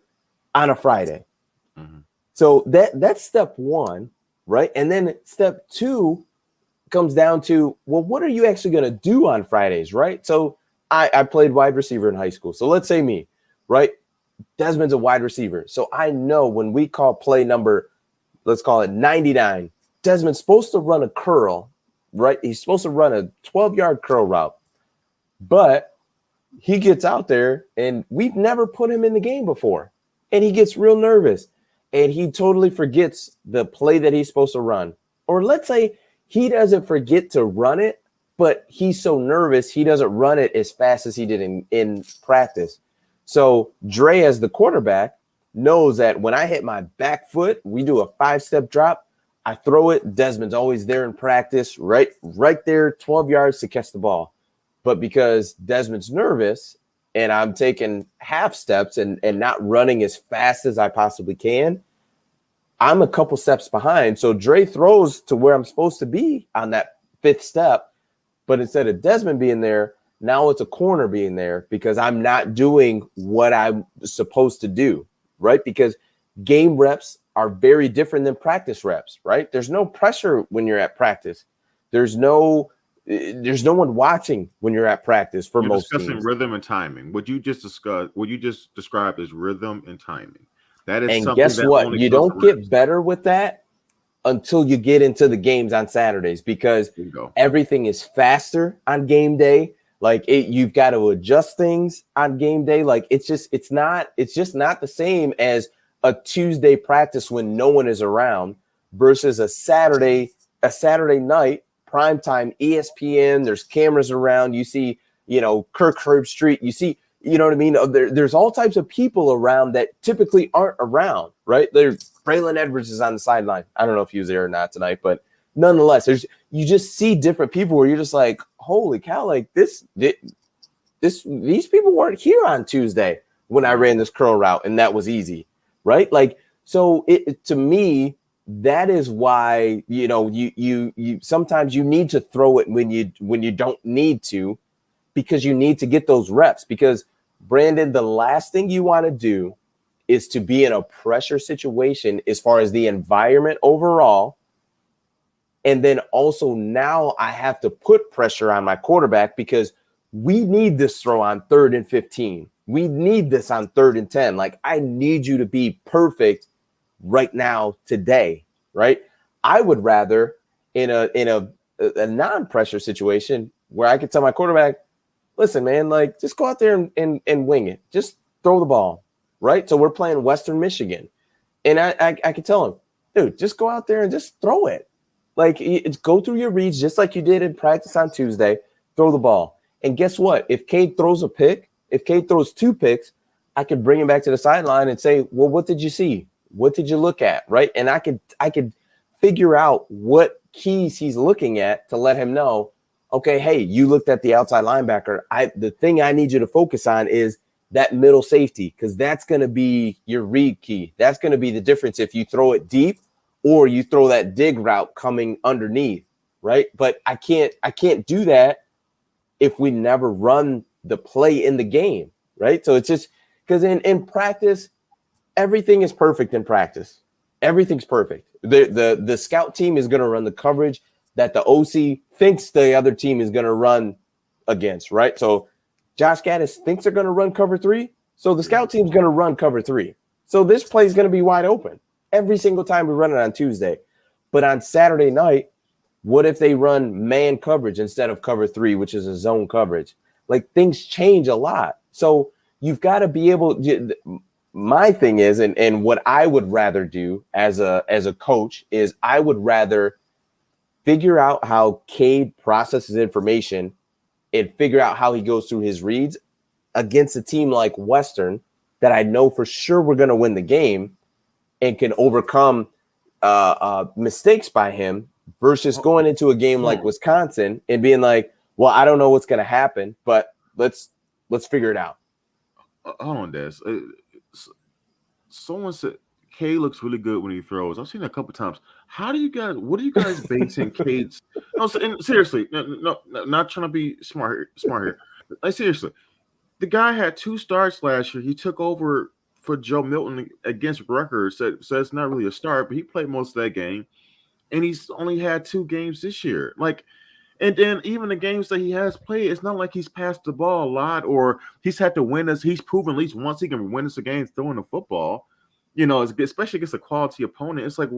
on a Friday. Mm-hmm. So that's step one, right? And then step two comes down to, well, what are you actually going to do on Fridays, right? So I played wide receiver in high school. So let's say me, right? Desmond's a wide receiver. So I know when we call play number, let's call it 99, Desmond's supposed to run a curl, right? He's supposed to run a 12-yard curl route. But he gets out there, and we've never put him in the game before. And he gets real nervous. and he totally forgets the play that he's supposed to run. Or let's say he doesn't forget to run it, but he's so nervous he doesn't run it as fast as he did in practice. So Dre, as the quarterback, knows that when I hit my back foot, we do a 5-step drop. I throw it. Desmond's always there in practice, right there, 12 yards to catch the ball. But because Desmond's nervous and I'm taking half steps and not running as fast as I possibly can, I'm a couple steps behind. So Dre throws to where I'm supposed to be on that 5th step. But instead of Desmond being there, now it's a corner being there because I'm not doing what I'm supposed to do, right? Because game reps are very different than practice reps, right? There's no pressure when you're at practice. There's no one watching when you're at practice for you're most discussing teams. Rhythm and timing. What you just described as rhythm and timing. That is And something guess that what? only You comes don't from get reps. better with that until you get into the games on Saturdays because everything is faster on game day. Like you've got to adjust things on game day. Like it's just not the same as a Tuesday practice when no one is around versus a Saturday night primetime ESPN. There's cameras around. You see, Kirk Herbstreit. You see, you know what I mean? There's all types of people around that typically aren't around, right? There's Braylon Edwards is on the sideline. I don't know if he was there or not tonight, but nonetheless, you just see different people where you're just like, holy cow, like these people weren't here on Tuesday when I ran this curl route and that was easy, right? Like, so to me, that is why, you sometimes you need to throw it when you don't need to, because you need to get those reps. Because Brandon, the last thing you want to do is to be in a pressure situation as far as the environment overall. And then also now I have to put pressure on my quarterback because we need this throw on 3rd and 15. We need this on 3rd and 10. Like, I need you to be perfect right now today, right? I would rather in a non-pressure situation where I could tell my quarterback, listen, man, like just go out there and wing it. Just throw the ball, right? So we're playing Western Michigan. And I could tell him, dude, just go out there and just throw it. Like, go through your reads just like you did in practice on Tuesday. Throw the ball. And guess what? If Cade throws a pick, if Cade throws 2 picks, I could bring him back to the sideline and say, well, what did you see? What did you look at, right? And I could figure out what keys he's looking at to let him know, okay, hey, you looked at the outside linebacker. The thing I need you to focus on is that middle safety, because that's going to be your read key. That's going to be the difference if you throw it deep or you throw that dig route coming underneath, right? But I can't do that if we never run the play in the game, right? So it's just because in practice, everything is perfect in practice. Everything's perfect. The scout team is going to run the coverage that the OC thinks the other team is going to run against, right? So Josh Gaddis thinks they're going to run cover 3. So the scout team's going to run cover 3. So this play is going to be wide open every single time we run it on Tuesday. But on Saturday night, what if they run man coverage instead of cover 3, which is a zone coverage? Like, things change a lot. So you've got to be able to, my thing is, and what I would rather do as a coach is I would rather figure out how Cade processes information and figure out how he goes through his reads against a team like Western that I know for sure we're going to win the game and can overcome mistakes by him versus going into a game like Wisconsin and being like, well, I don't know what's going to happen, but let's figure it out. Hold on, Des. Someone said Cade looks really good when he throws. I've seen it a couple times. What are you guys basing Cade's? No, seriously, no, not trying to be smart here. Like, seriously, the guy had 2 starts last year. He took over for Joe Milton against Rutgers. So it's not really a start, but he played most of that game, and he's only had 2 games this year. Like, and then even the games that he has played, it's not like he's passed the ball a lot or he's had to win us. He's proven at least once he can win us a game throwing the football. Especially against a quality opponent. It's like,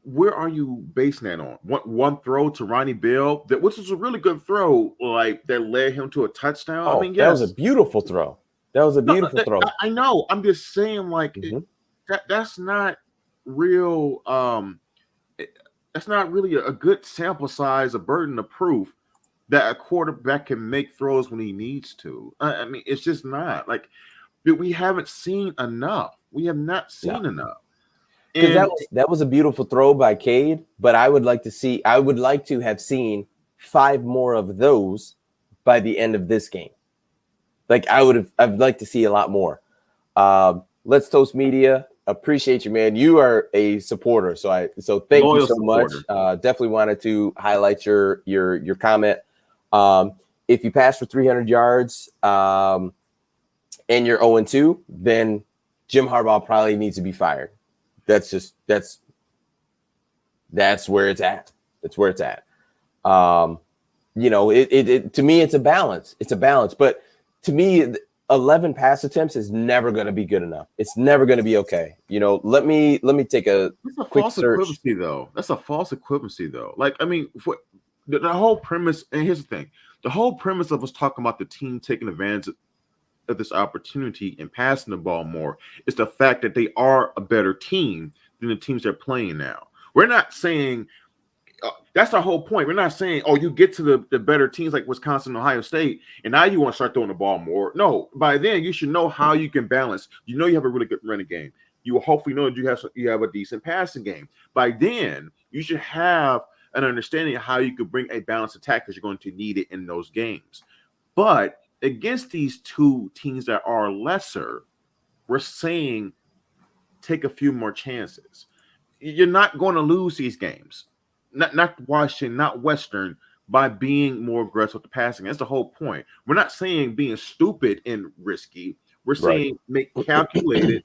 where are you basing that on? One throw to Ronnie Bell, which was a really good throw, like that led him to a touchdown. Oh, I mean, that yes, was a beautiful throw. That was a No, beautiful throw. I know. I'm just saying, like Mm-hmm. that's not real. That's not really a good sample size, a burden of proof that a quarterback can make throws when he needs to. I mean, it's just not like we haven't seen enough. We have not No. seen enough. Because And that was a beautiful throw by Cade, but I would like to have seen 5 more of those by the end of this game. Like I'd like to see a lot more. Let's Toast Media. Appreciate you, man. You are a supporter, so thank you loyal so much. supporter. Definitely wanted to highlight your comment. If you pass for 300 yards and you're 0-2, then Jim Harbaugh probably needs to be fired. That's where it's at. That's where it's at. It to me, it's a balance. It's a balance. But to me, 11 pass attempts is never going to be good enough. It's never going to be okay. Let me take a That's a quick false search. equivalency, though. That's a false equivalency, though. Like, I mean, the whole premise, and here's the thing: the whole premise of us talking about the team taking advantage of this opportunity and passing the ball more is the fact that they are a better team than the teams they're playing now. We're not saying that's our whole point. We're not saying, oh, you get to the better teams like Wisconsin and Ohio State, and now you want to start throwing the ball more. No, by then you should know how you can balance. You know you have a really good running game. You will hopefully know that you have a decent passing game. By then, you should have an understanding of how you could bring a balanced attack because you're going to need it in those games. But against these two teams that are lesser, we're saying take a few more chances. You're not going to lose these games. Not Washington, not Western, by being more aggressive with the passing. That's the whole point. We're not saying being stupid and risky. We're Right. saying make calculated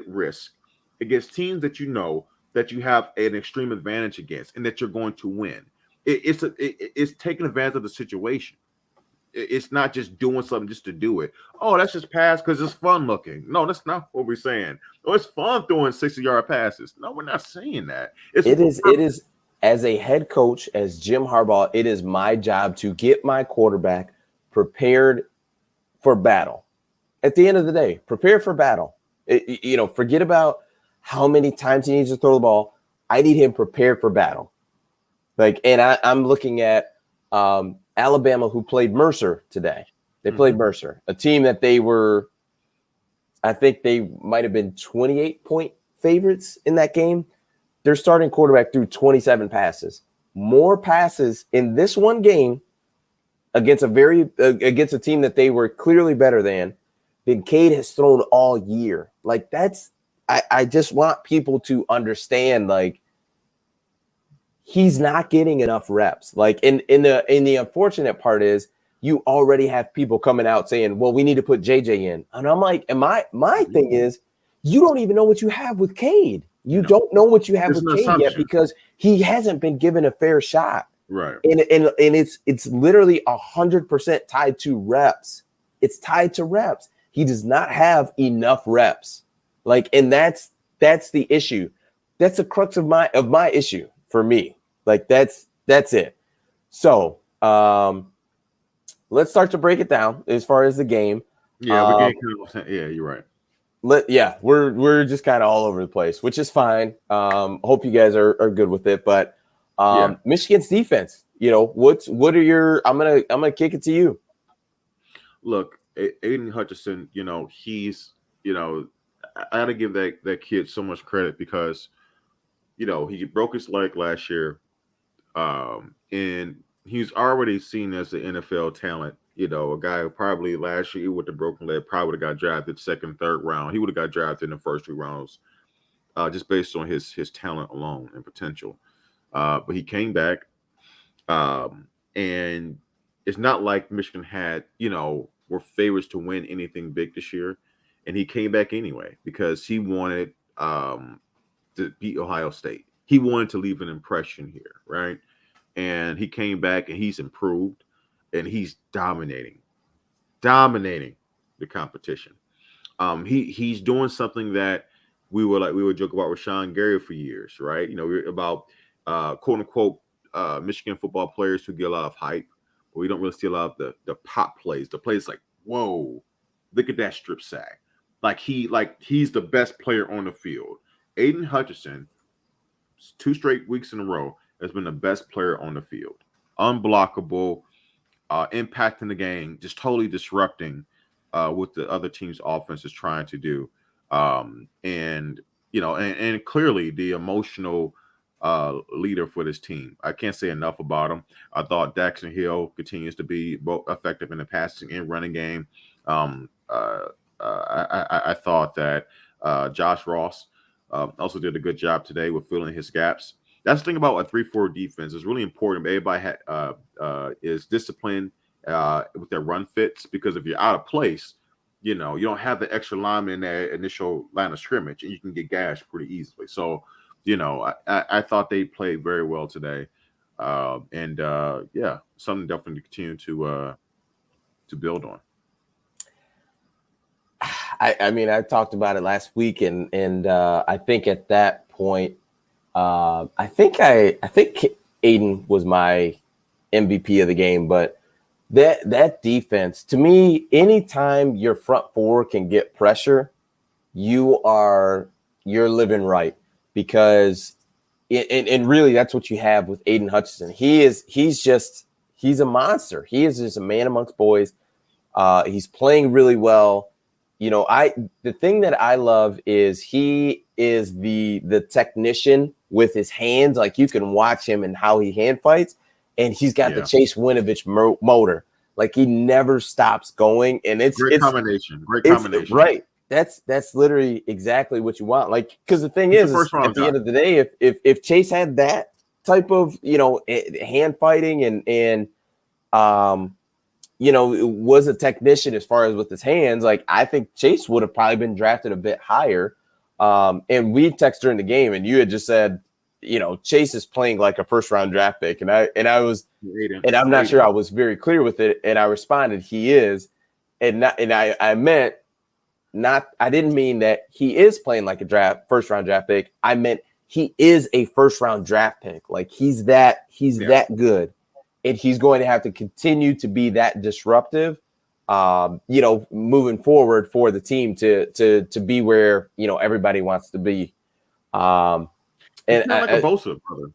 risk against teams that you know that you have an extreme advantage against and that you're going to win. It's taking advantage of the situation. It's not just doing something just to do it. Oh, that's just pass because it's fun looking. No, that's not what we're saying. Oh, it's fun throwing 60-yard passes. No, we're not saying that. It is as a head coach, as Jim Harbaugh, it is my job to get my quarterback prepared for battle. At the end of the day, prepare for battle. Forget about how many times he needs to throw the ball. I need him prepared for battle. I'm looking at Alabama, who played Mercer today. They played Mercer, a team that I think they might have been 28-point favorites in that game. Their starting quarterback threw 27 passes. More passes in this one game against a team that they were clearly better than Cade has thrown all year. Like I just want people to understand, like, he's not getting enough reps. Like, in the unfortunate part is you already have people coming out saying, well, we need to put JJ in. And I'm like, and my thing is, you don't even know what you have with Cade. You don't know what you have with Cade yet because he hasn't been given a fair shot. Right. And it's literally 100% tied to reps. It's tied to reps. He does not have enough reps. Like, and that's the issue. That's the crux of my issue for me. Like, that's it. So let's start to break it down as far as the game. Yeah, we can't. Yeah, you're right. We're just kind of all over the place, which is fine. Hope you guys are good with it. But Michigan's defense, what are your? I'm gonna kick it to you. Look, Aiden Hutchinson, he's, I got to give that kid so much credit because, he broke his leg last year, and he's already seen as an NFL talent. A guy who probably last year with the broken leg probably would have got drafted second, third round. He would have got drafted in the first 2 rounds, just based on his talent alone and potential. But he came back, and it's not like Michigan had, were favorites to win anything big this year, and he came back anyway because he wanted to beat Ohio State. He wanted to leave an impression here, right? And he came back and he's improved and he's dominating the competition. He's doing something that we would joke about Rashawn Gary for years, right? We're about quote unquote Michigan football players who get a lot of hype, but we don't really see a lot of the pop plays, the plays like whoa, look at that strip sack. He's the best player on the field. Aiden Hutchinson, 2 straight weeks in a row, has been the best player on the field. Unblockable, impacting the game, just totally disrupting what the other team's offense is trying to do. And and clearly the emotional leader for this team. I can't say enough about him. I thought Daxton Hill continues to be both effective in the passing and running game. I thought that Josh Ross also did a good job today with filling his gaps. That's the thing about a 3-4 defense. It's really important. Everybody is disciplined with their run fits, because if you're out of place, you don't have the extra lineman in that initial line of scrimmage, and you can get gashed pretty easily. So, I thought they played very well today, and something definitely to continue to build on. I mean, I talked about it last week, and I think at that point, I think Aiden was my MVP of the game, but that defense, to me, anytime your front four can get pressure, you're living right, because and really that's what you have with Aiden Hutchinson. He's a monster. He is just a man amongst boys. He's playing really well. The thing that I love is he is the technician with his hands. Like, you can watch him and how he hand fights, and he's got the Chase Winovich motor. Like, he never stops going, and it's great combination. Right. That's literally exactly what you want. Like, because the thing is at the end of the day, if Chase had that type of hand fighting and was a technician as far as with his hands, like, I think Chase would have probably been drafted a bit higher. And we texted during the game, and you had just said, Chase is playing like a first round draft pick. And I was, and I'm not sure I was very clear with it. And I responded, he is. And I meant I didn't mean that he is playing like a first round draft pick. I meant he is a first round draft pick. Like, he's that good. And he's going to have to continue to be that disruptive, moving forward for the team to be where, everybody wants to be. And like a Bosa brother.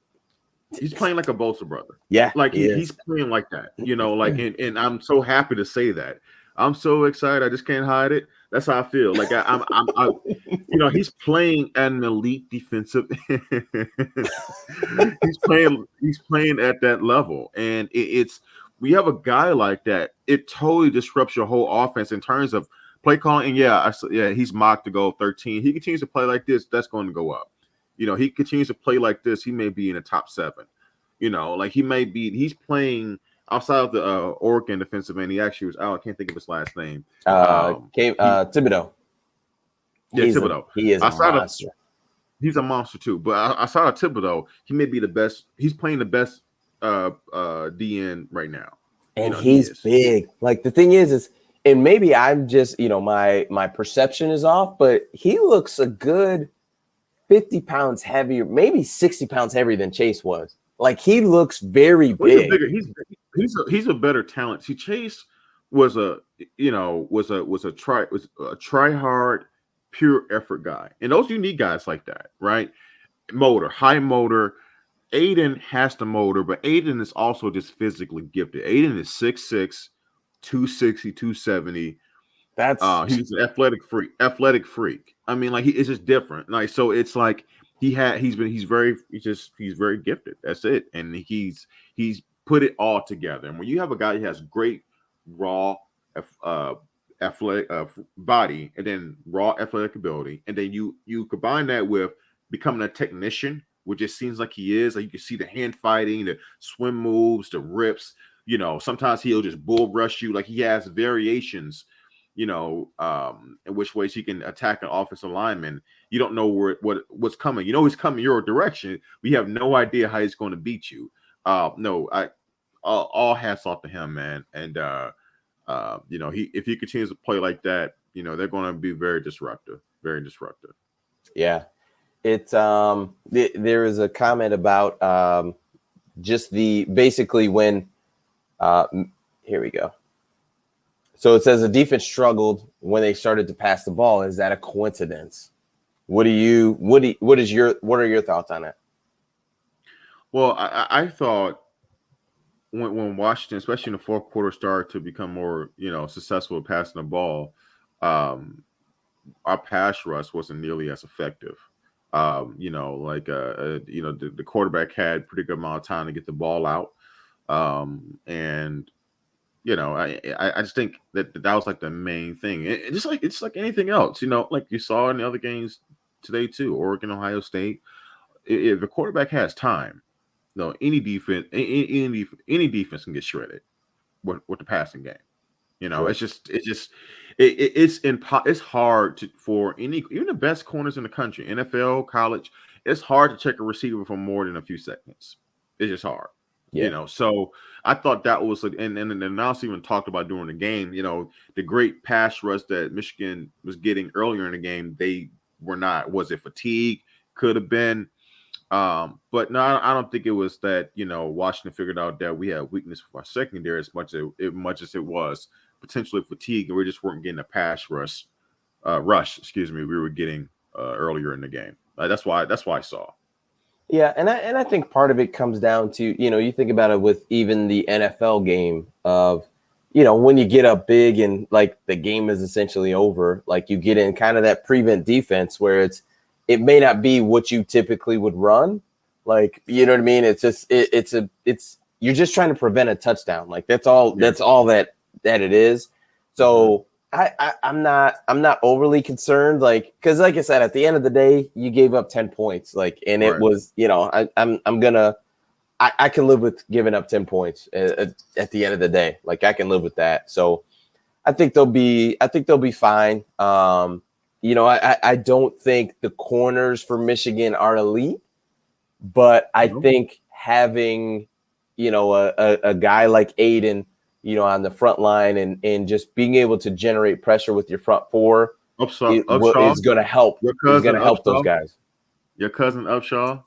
He's playing like a Bosa brother. Yeah. Like he's playing like that, and I'm so happy to say that. I'm so excited. I just can't hide it. That's how I feel. Like I'm he's playing at an elite defensive. he's playing at that level, and it's we have a guy like that. It totally disrupts your whole offense in terms of play calling. And he's mocked to go 13. He continues to play like this, that's going to go up. He continues to play like this, he may be in the top 7. Like he's playing outside of the Oregon defensive end. He actually was out. I can't think of his last name. Thibodeau. Yeah, Thibodeau. He is a monster. He's a monster too. But outside of Thibodeau, he may be the best. He's playing the best DN right now. And he's big. Like, the thing is, and maybe I'm just, my perception is off, but he looks a good 50 pounds heavier, maybe 60 pounds heavier than Chase was. Like, he looks very big. He's a better talent. See, Chase was a try hard, pure effort guy, and those you need guys like that, right? High motor. Aiden has the motor, but Aiden is also just physically gifted. Aiden is 6'6", 260, 270. That's he's an athletic freak. I mean, like, it's just different. Like, so it's like he's very gifted. That's it. And he's put it all together. And when you have a guy who has great raw athletic body, and then raw athletic ability, and then you combine that with becoming a technician, which it seems like he is. Like, you can see the hand fighting, the swim moves, the rips. Sometimes he'll just bull rush you. Like, he has variations, in which ways he can attack an offensive lineman. You don't know what's coming. He's coming your direction. We have no idea how he's going to beat you. All hats off to him, man. And if he continues to play like that, they're going to be very disruptive. Very disruptive. Yeah. It's there is a comment about just basically when here we go. So it says the defense struggled when they started to pass the ball. Is that a coincidence? What are your thoughts on it? Well, I thought when Washington, especially in the fourth quarter, started to become more, successful at passing the ball, our pass rush wasn't nearly as effective. The quarterback had pretty good amount of time to get the ball out, and I just think that was like the main thing. It's like anything else, like you saw in the other games today too. Oregon, Ohio State. If the quarterback has time, any defense, any defense can get shredded with the passing game. Sure. It's hard for even the best corners in the country, NFL, college. It's hard to check a receiver for more than a few seconds. It's just hard. Yeah. So I thought that was and the announcer even talked about during the game, the great pass rush that Michigan was getting earlier in the game, they were not. Was it fatigue? Could have been. But no, I don't think it was that, Washington figured out that we had weakness for our secondary as much as it was potentially fatigue, and we just weren't getting a pass rush, we were getting earlier in the game. That's why I saw. Yeah, and I think part of it comes down to, you think about it with even the NFL game of, when you get up big and like the game is essentially over, like you get in kind of that prevent defense where it may not be what you typically would run. Like, you know what I mean? It's just you're just trying to prevent a touchdown. Like that's all that it is. So I'm not overly concerned, like, because like I said, at the end of the day, you gave up 10 points, like, and it was, I can live with giving up 10 points at the end of the day. Like I can live with that. So I think they'll be fine. I don't think the corners for Michigan are elite, but I think having, a guy like Aiden, on the front line and just being able to generate pressure with your front four is going to help. It's going to help those guys. Your cousin Upshaw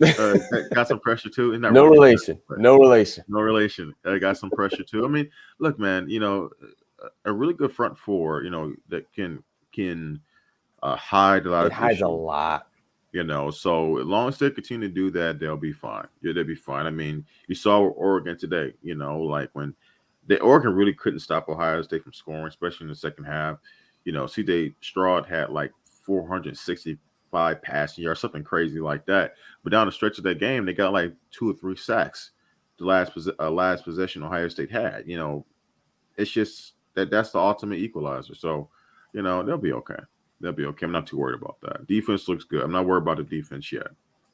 got some pressure too. No relation. No relation. Got some pressure too. I mean, look, man, a really good front four, that can hide a lot. It hides a lot. So as long as they continue to do that, they'll be fine. Yeah, they'll be fine. I mean, you saw Oregon today, like when Oregon really couldn't stop Ohio State from scoring, especially in the second half. CJ Stroud had like 465 passing yards, something crazy like that. But down the stretch of that game, they got like 2 or 3 sacks. The last possession Ohio State had. It's just that's the ultimate equalizer. So, they'll be okay. They'll be okay. I'm not too worried about that. Defense looks good. I'm not worried about the defense yet.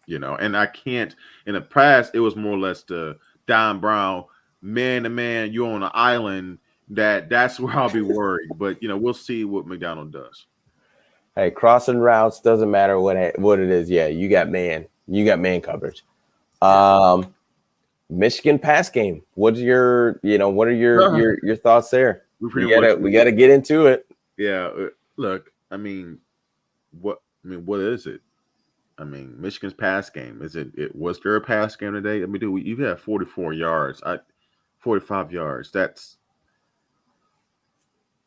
And I can't. In the past, it was more or less the Don Brown man to man. You're on an island. That's where I'll be worried. But we'll see what McDonald does. Hey, crossing routes doesn't matter what it is. Yeah, you got man coverage. Michigan pass game. What are your thoughts there? We got to get into it. Yeah, look. I mean, what is it? I mean, Michigan's pass game. Was there a pass game today? I mean, dude, you had 44 yards. 45 yards.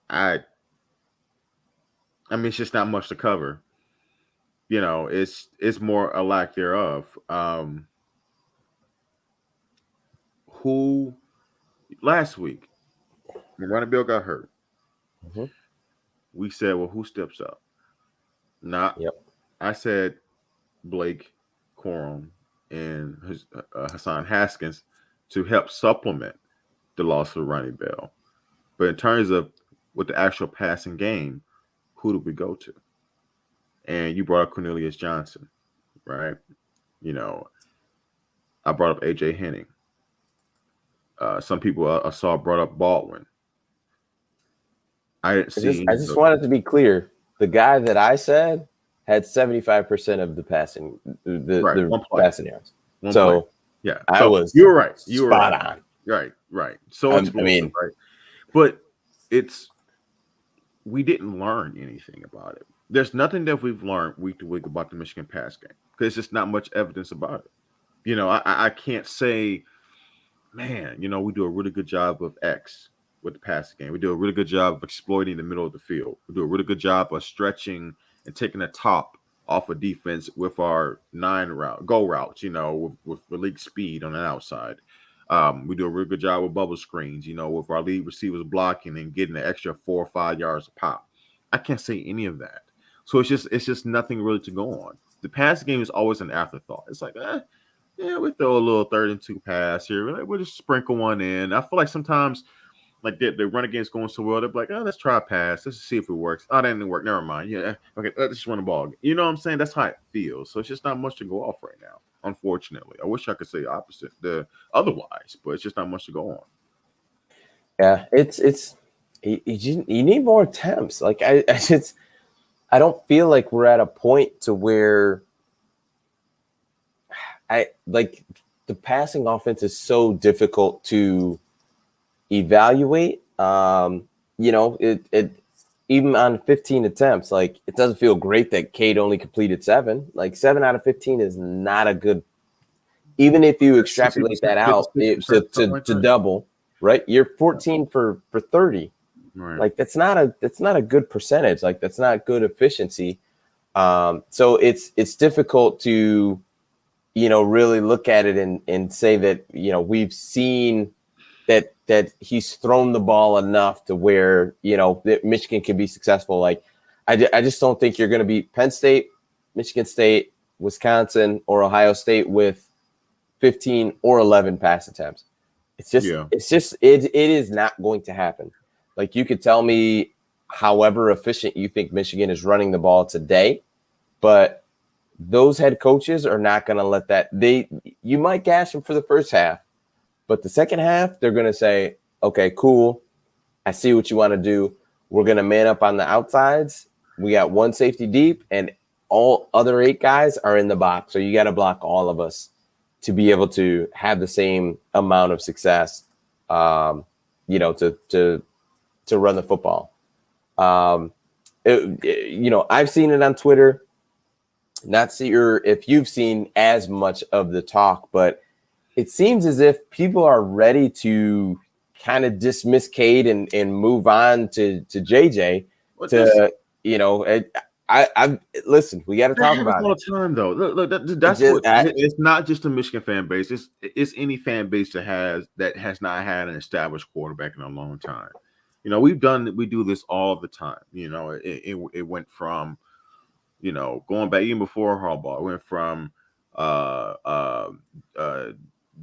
I mean, it's just not much to cover. It's more a lack thereof. Who last week when Ronnie Bill got hurt, we said, well, who steps up? I said Blake Corum and Hassan Haskins to help supplement the loss of Ronnie Bell. But in terms of with the actual passing game, who do we go to? And you brought up Cornelius Johnson, right? I brought up A.J. Henning. Some people I saw brought up Baldwin. I just wanted to be clear. The guy that I said had 75% of the passing, passing yards. Yeah, I was. You're right. You were spot on. Right. So right. But we didn't learn anything about it. There's nothing that we've learned week to week about the Michigan pass game because there's just not much evidence about it. I can't say, man, we do a really good job of X. with the passing game. We do a really good job of exploiting the middle of the field. We do a really good job of stretching and taking the top off of defense with our go routes, with league speed on the outside. We do a really good job with bubble screens, with our lead receivers blocking and getting an extra 4 or 5 yards of pop. I can't say any of that. So it's just nothing really to go on. The pass game is always an afterthought. It's like, yeah, we throw a little 3rd and 2 pass here. We'll just sprinkle one in. I feel like sometimes like the run game's going so well, they're like, oh, let's try a pass. Let's see if it works. Oh, that didn't work. Never mind. Yeah, okay, let's just run the ball. You know what I'm saying? That's how it feels. So it's just not much to go off right now, unfortunately. I wish I could say opposite, the otherwise, but it's just not much to go on. Yeah, it's you need more attempts. Like I don't feel like we're at a point to where like the passing offense is so difficult to evaluate. It even on 15 attempts, like it doesn't feel great that Cade only completed 7. Like 7 out of 15 is not a good. Even if you extrapolate that out to double, right? You're 14 for 30. Right. Like that's not a good percentage. Like that's not good efficiency. So it's difficult to really look at it and say that we've seen that he's thrown the ball enough to where that Michigan can be successful. Like I just don't think you're going to beat Penn State, Michigan State, Wisconsin, or Ohio State with 15 or 11 pass attempts. It is not going to happen. Like you could tell me however efficient you think Michigan is running the ball today, but those head coaches are not going to let that. You might gash them for the first half, but the second half they're going to say, okay, cool. I see what you want to do. We're going to man up on the outsides. We got one safety deep and all other 8 guys are in the box. So you got to block all of us to be able to have the same amount of success, to run the football. I've seen it on Twitter. Not sure if you've seen as much of the talk, but it seems as if people are ready to kind of dismiss Cade and move on to JJ. I listen. We got to talk about all the time, though. Look, it's not just a Michigan fan base. It's any fan base that has not had an established quarterback in a long time. We do this all the time. It went from, going back even before Harbaugh. It went from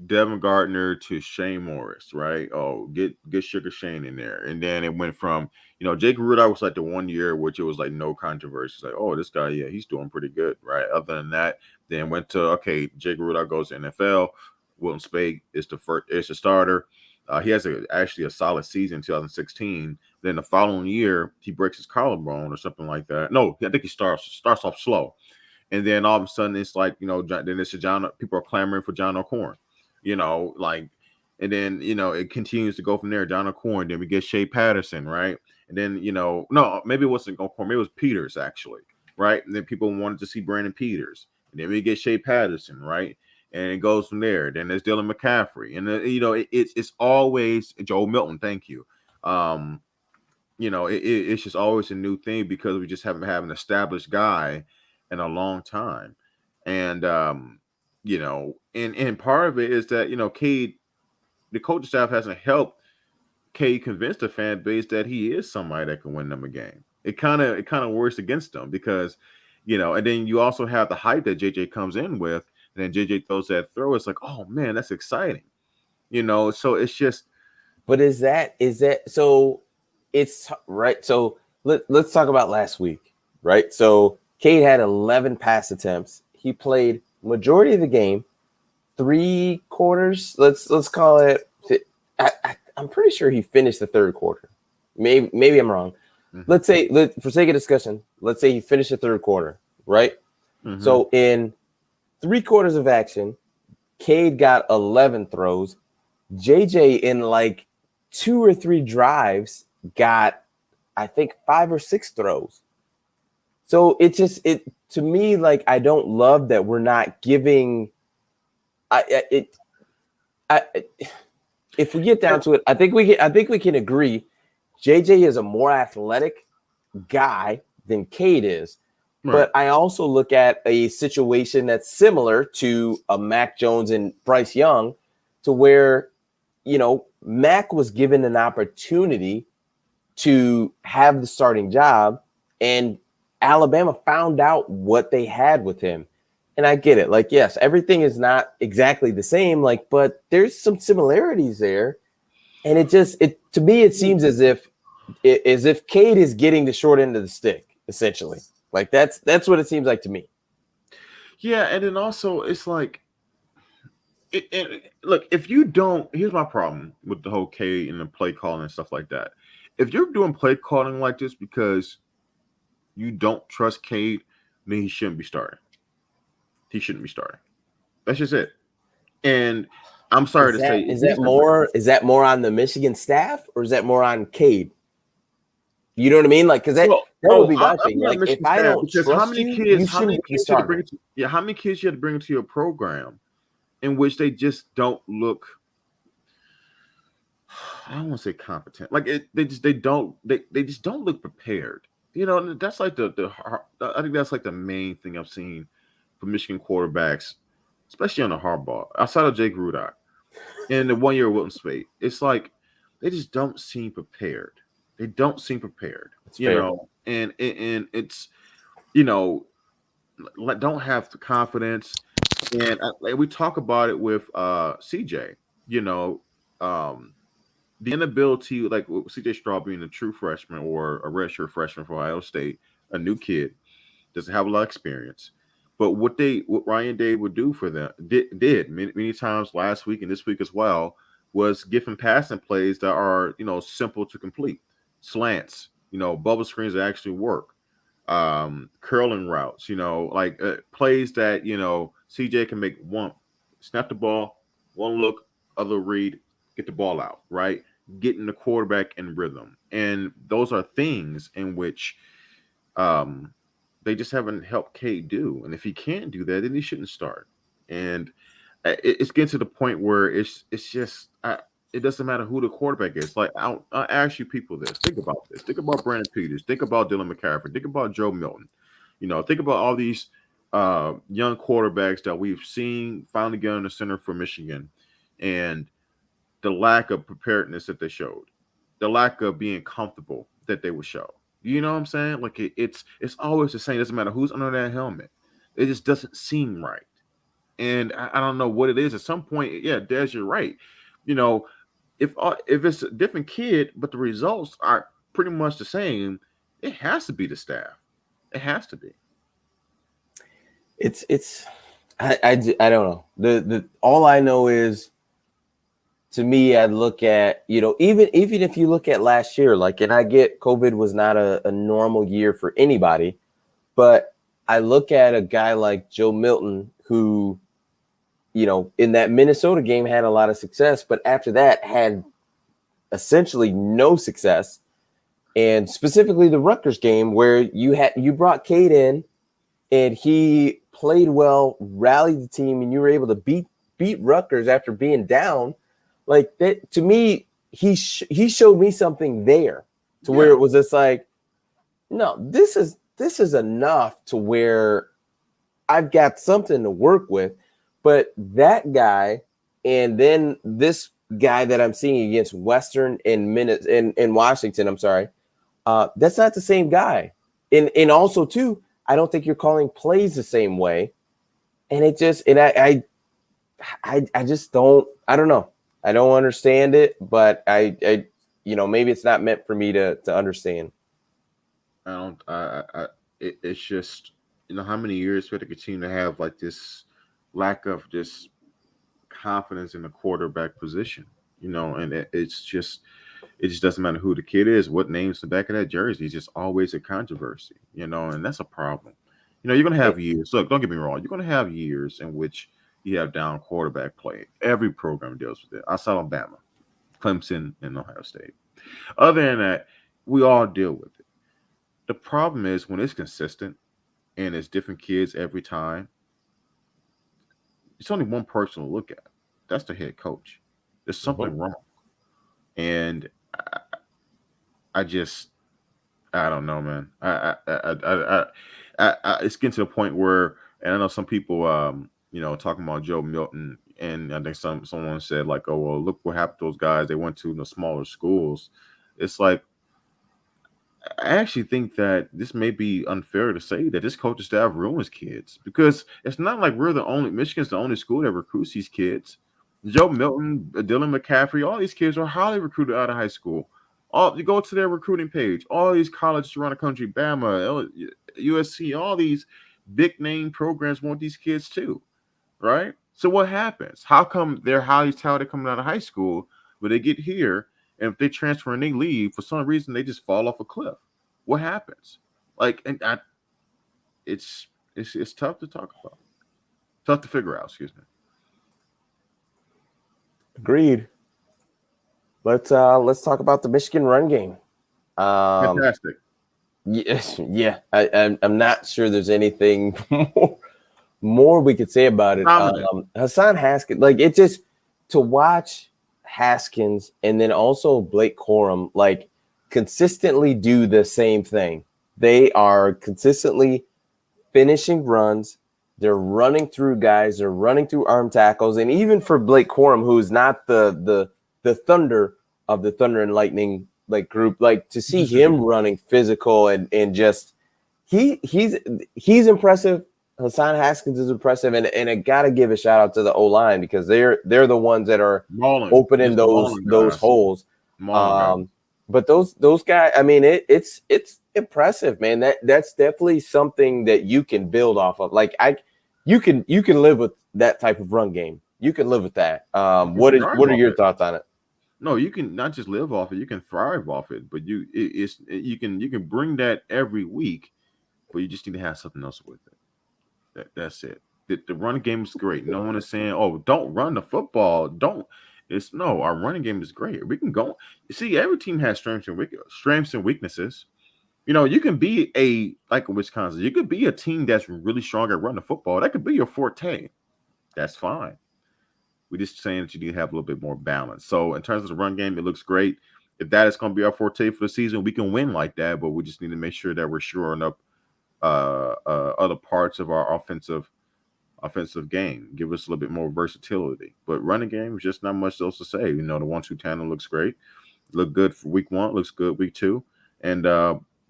Devin Gardner to Shane Morris, right? Oh, get Sugar Shane in there. And then it went from, Jake Rudolph was like the 1 year, which it was like no controversy. It's like, oh, this guy, yeah, he's doing pretty good, right? Other than that, then went to, okay, Jake Rudolph goes to NFL. Wilton Speight is the starter. He has actually a solid season in 2016. Then the following year, he breaks his collarbone or something like that. No, I think he starts off slow. And then all of a sudden, it's like, then it's people are clamoring for John O'Corn. And then, it continues to go from there. John O'Corn, then we get Shea Patterson, right? And then, no, maybe it wasn't O'Corn, maybe it was Peters, actually, right? And then people wanted to see Brandon Peters. And then we get Shea Patterson, right? And it goes from there. Then there's Dylan McCaffrey. And, it's always Joe Milton, thank you. It's just always a new thing because we just haven't had an established guy in a long time. And, and part of it is that, Cade, the coaching staff hasn't helped Cade convince the fan base that he is somebody that can win them a game. It kind of works against them because, and then you also have the hype that JJ comes in with, and then JJ throws that throw. It's like, oh man, that's exciting. So it's just. But is that so? It's right. So let's talk about last week, right? So Cade had 11 pass attempts. He played majority of the game, 3 quarters. Let's call it. I'm pretty sure he finished the 3rd quarter. Maybe I'm wrong. Mm-hmm. Let's say, for sake of discussion, let's say he finished the 3rd quarter, right? Mm-hmm. So in 3 quarters of action, Cade got 11 throws. JJ in like 2 or 3 drives got, I think, 5 or 6 throws. So to me, like, I don't love that we're not giving. if we get down to it, I think we can agree JJ is a more athletic guy than Cade is. Right. But I also look at a situation that's similar to a Mac Jones and Bryce Young, to where, Mac was given an opportunity to have the starting job, and Alabama found out what they had with him. And I get it. Like, yes, everything is not exactly the same, but there's some similarities there. And to me, it seems as if Cade is getting the short end of the stick, essentially. Like that's what it seems like to me. Yeah, and then also it's like, look, if you don't, here's my problem with the whole Cade and the play calling and stuff like that. If you're doing play calling like this because you don't trust Cade, then he shouldn't be starting. He shouldn't be starting. That's just it. And I'm sorry to say, is that more on the Michigan staff, or is that more on Cade? You know what I mean? Like, because that would be my thing. Like, if I don't trust how many kids you had to bring how many kids you had to bring into your program in which they just don't look, I don't want to say competent. Like they just don't look prepared. That's like I think that's like the main thing I've seen from Michigan quarterbacks, especially on the hardball, outside of Jake Rudock and the 1 year Wilton Speight. It's like they just don't seem prepared. They don't seem prepared. And it's don't have the confidence. And we talk about it with CJ. The inability, like CJ Stroud being a true freshman or a redshirt freshman for Ohio State, a new kid, doesn't have a lot of experience. But what Ryan Day would do for them did many times last week and this week as well was give him passing plays that are simple to complete, slants, bubble screens that actually work, curling routes, plays that CJ can make one snap the ball, one look, other read, get the ball out, right? Getting the quarterback in rhythm. And those are things in which they just haven't helped Cade do. And if he can't do that, then he shouldn't start. And it's getting to the point where it's just it doesn't matter who the quarterback is. Like I'll ask you people this. Think about this. Think about Brandon Peters. Think about Dylan McCaffrey. Think about Joe Milton. Think about all these young quarterbacks that we've seen finally get in the center for Michigan, and the lack of preparedness that they showed, the lack of being comfortable that they would show. You know what I'm saying? Like it's always the same. It doesn't matter who's under that helmet. It just doesn't seem right. And I don't know what it is. At some point, yeah, Des, you're right. If it's a different kid, but the results are pretty much the same, it has to be the staff. It has to be. I don't know. The all I know is, to me, I'd look at, even if you look at last year, and I get COVID was not a normal year for anybody, but I look at a guy like Joe Milton who, in that Minnesota game had a lot of success, but after that had essentially no success. And specifically the Rutgers game, where you brought Cade in and he played well, rallied the team, and you were able to beat Rutgers after being down. Like that, to me, he showed me something there to where it was just like, no, this is enough to where I've got something to work with. But that guy, and then this guy that I'm seeing against Western in Washington, I'm sorry, that's not the same guy. And also too, I don't think you're calling plays the same way. And I just don't. I don't know. I don't understand it, but I maybe it's not meant for me to understand. It's just, how many years we have to continue to have like this lack of just confidence in the quarterback position, and it just doesn't matter who the kid is, what name's the back of that jersey. It's just always a controversy, and that's a problem. You're going to have years. Look, don't get me wrong. You're going to have years in which you have down quarterback play. Every program deals with it. I saw Alabama, Clemson, and Ohio State. Other than that, we all deal with it. The problem is when it's consistent and it's different kids every time, it's only one person to look at. That's the head coach. There's something wrong. And I just I don't know, man. It's getting to the point where, and I know some people, talking about Joe Milton, and I think someone said like, oh well, look what happened to those guys. They went to the smaller schools. It's like I actually think that this may be unfair to say that this coaching staff ruins kids because it's not like Michigan's the only school that recruits these kids. Joe Milton, Dylan McCaffrey, all these kids are highly recruited out of high school. All you go to their recruiting page, all these colleges around the country, USC, all these big name programs want these kids too, right? So what happens? How come they're highly talented coming out of high school, but they get here and if they transfer and they leave for some reason they just fall off a cliff? What happens? Like, it's tough to talk about, tough to figure out. Excuse me. Agreed. Let's talk about the Michigan run game. Fantastic. Yeah. I'm not sure there's anything more we could say about it. Hassan Haskins, like it just to watch Haskins and then also Blake Corum like consistently do the same thing. They are consistently finishing runs. They're running through guys. They're running through arm tackles, and even for Blake Corum, who is not the Thunder of the Thunder and Lightning like group, like to see him running physical and just he's impressive. Hassan Haskins is impressive, and I gotta give a shout out to the O-line because they're the ones that are opening those holes. But those guys, I mean, it's impressive, man. That's definitely something that you can build off of. Like you can live with that type of run game. You can live with that. What are your thoughts on it? No, you can not just live off it; you can thrive off it. But you can bring that every week, but you just need to have something else with it. That's it. The run game is great. No one is saying, "Oh, don't run the football." Don't. It's no. Our running game is great. We can go. You see, every team has strengths and weaknesses. You can be like Wisconsin. You could be a team that's really strong at running the football. That could be your forte. That's fine. We're just saying that you need to have a little bit more balance. So in terms of the run game, it looks great. If that is going to be our forte for the season, we can win like that. But we just need to make sure that we're shoring up other parts of our offensive game. Give us a little bit more versatility. But running game is just not much else to say. The 1-2 tandem looks great. Look good for week 1. Looks good week 2. And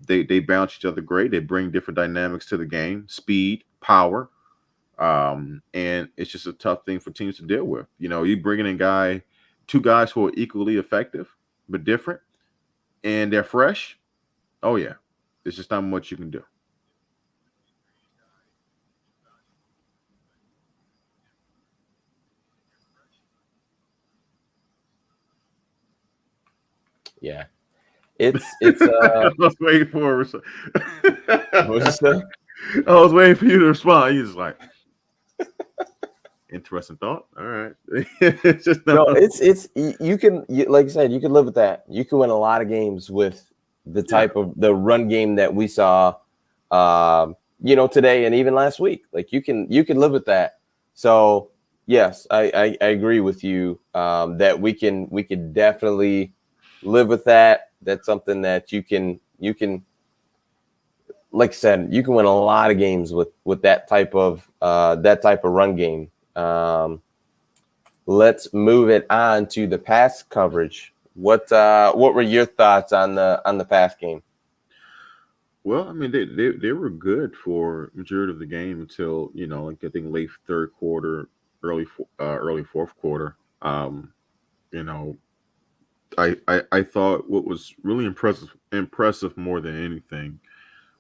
they bounce each other great. They bring different dynamics to the game. Speed, power. And it's just a tough thing for teams to deal with. You bringing in two guys who are equally effective but different, and they're fresh. Oh yeah, there's just not much you can do. Yeah, it's. I was waiting for. What'd you say? I was waiting for you to respond. You just like. Interesting thought. All right. It's just you can like you said, you can live with that. You can win a lot of games with the type of the run game that we saw today and even last week. Like you can live with that. So yes, I agree with you that we can definitely live with that. That's something that you can like I said, you can win a lot of games with that type of run game. Let's move it on to the pass coverage. What were your thoughts on the pass game? Well, I mean, they were good for majority of the game until like I think late third quarter, early fourth quarter. I thought what was really impressive more than anything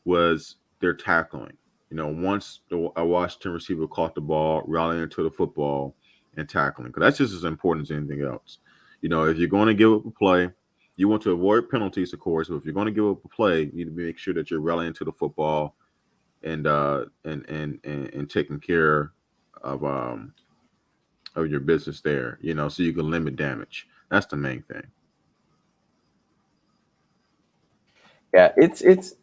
was their tackling. Once a Washington receiver caught the ball, rallying to the football and tackling, because that's just as important as anything else. If you're going to give up a play, you want to avoid penalties, of course. But if you're going to give up a play, you need to make sure that you're rallying to the football and taking care of your business there. So you can limit damage. That's the main thing. Yeah, it's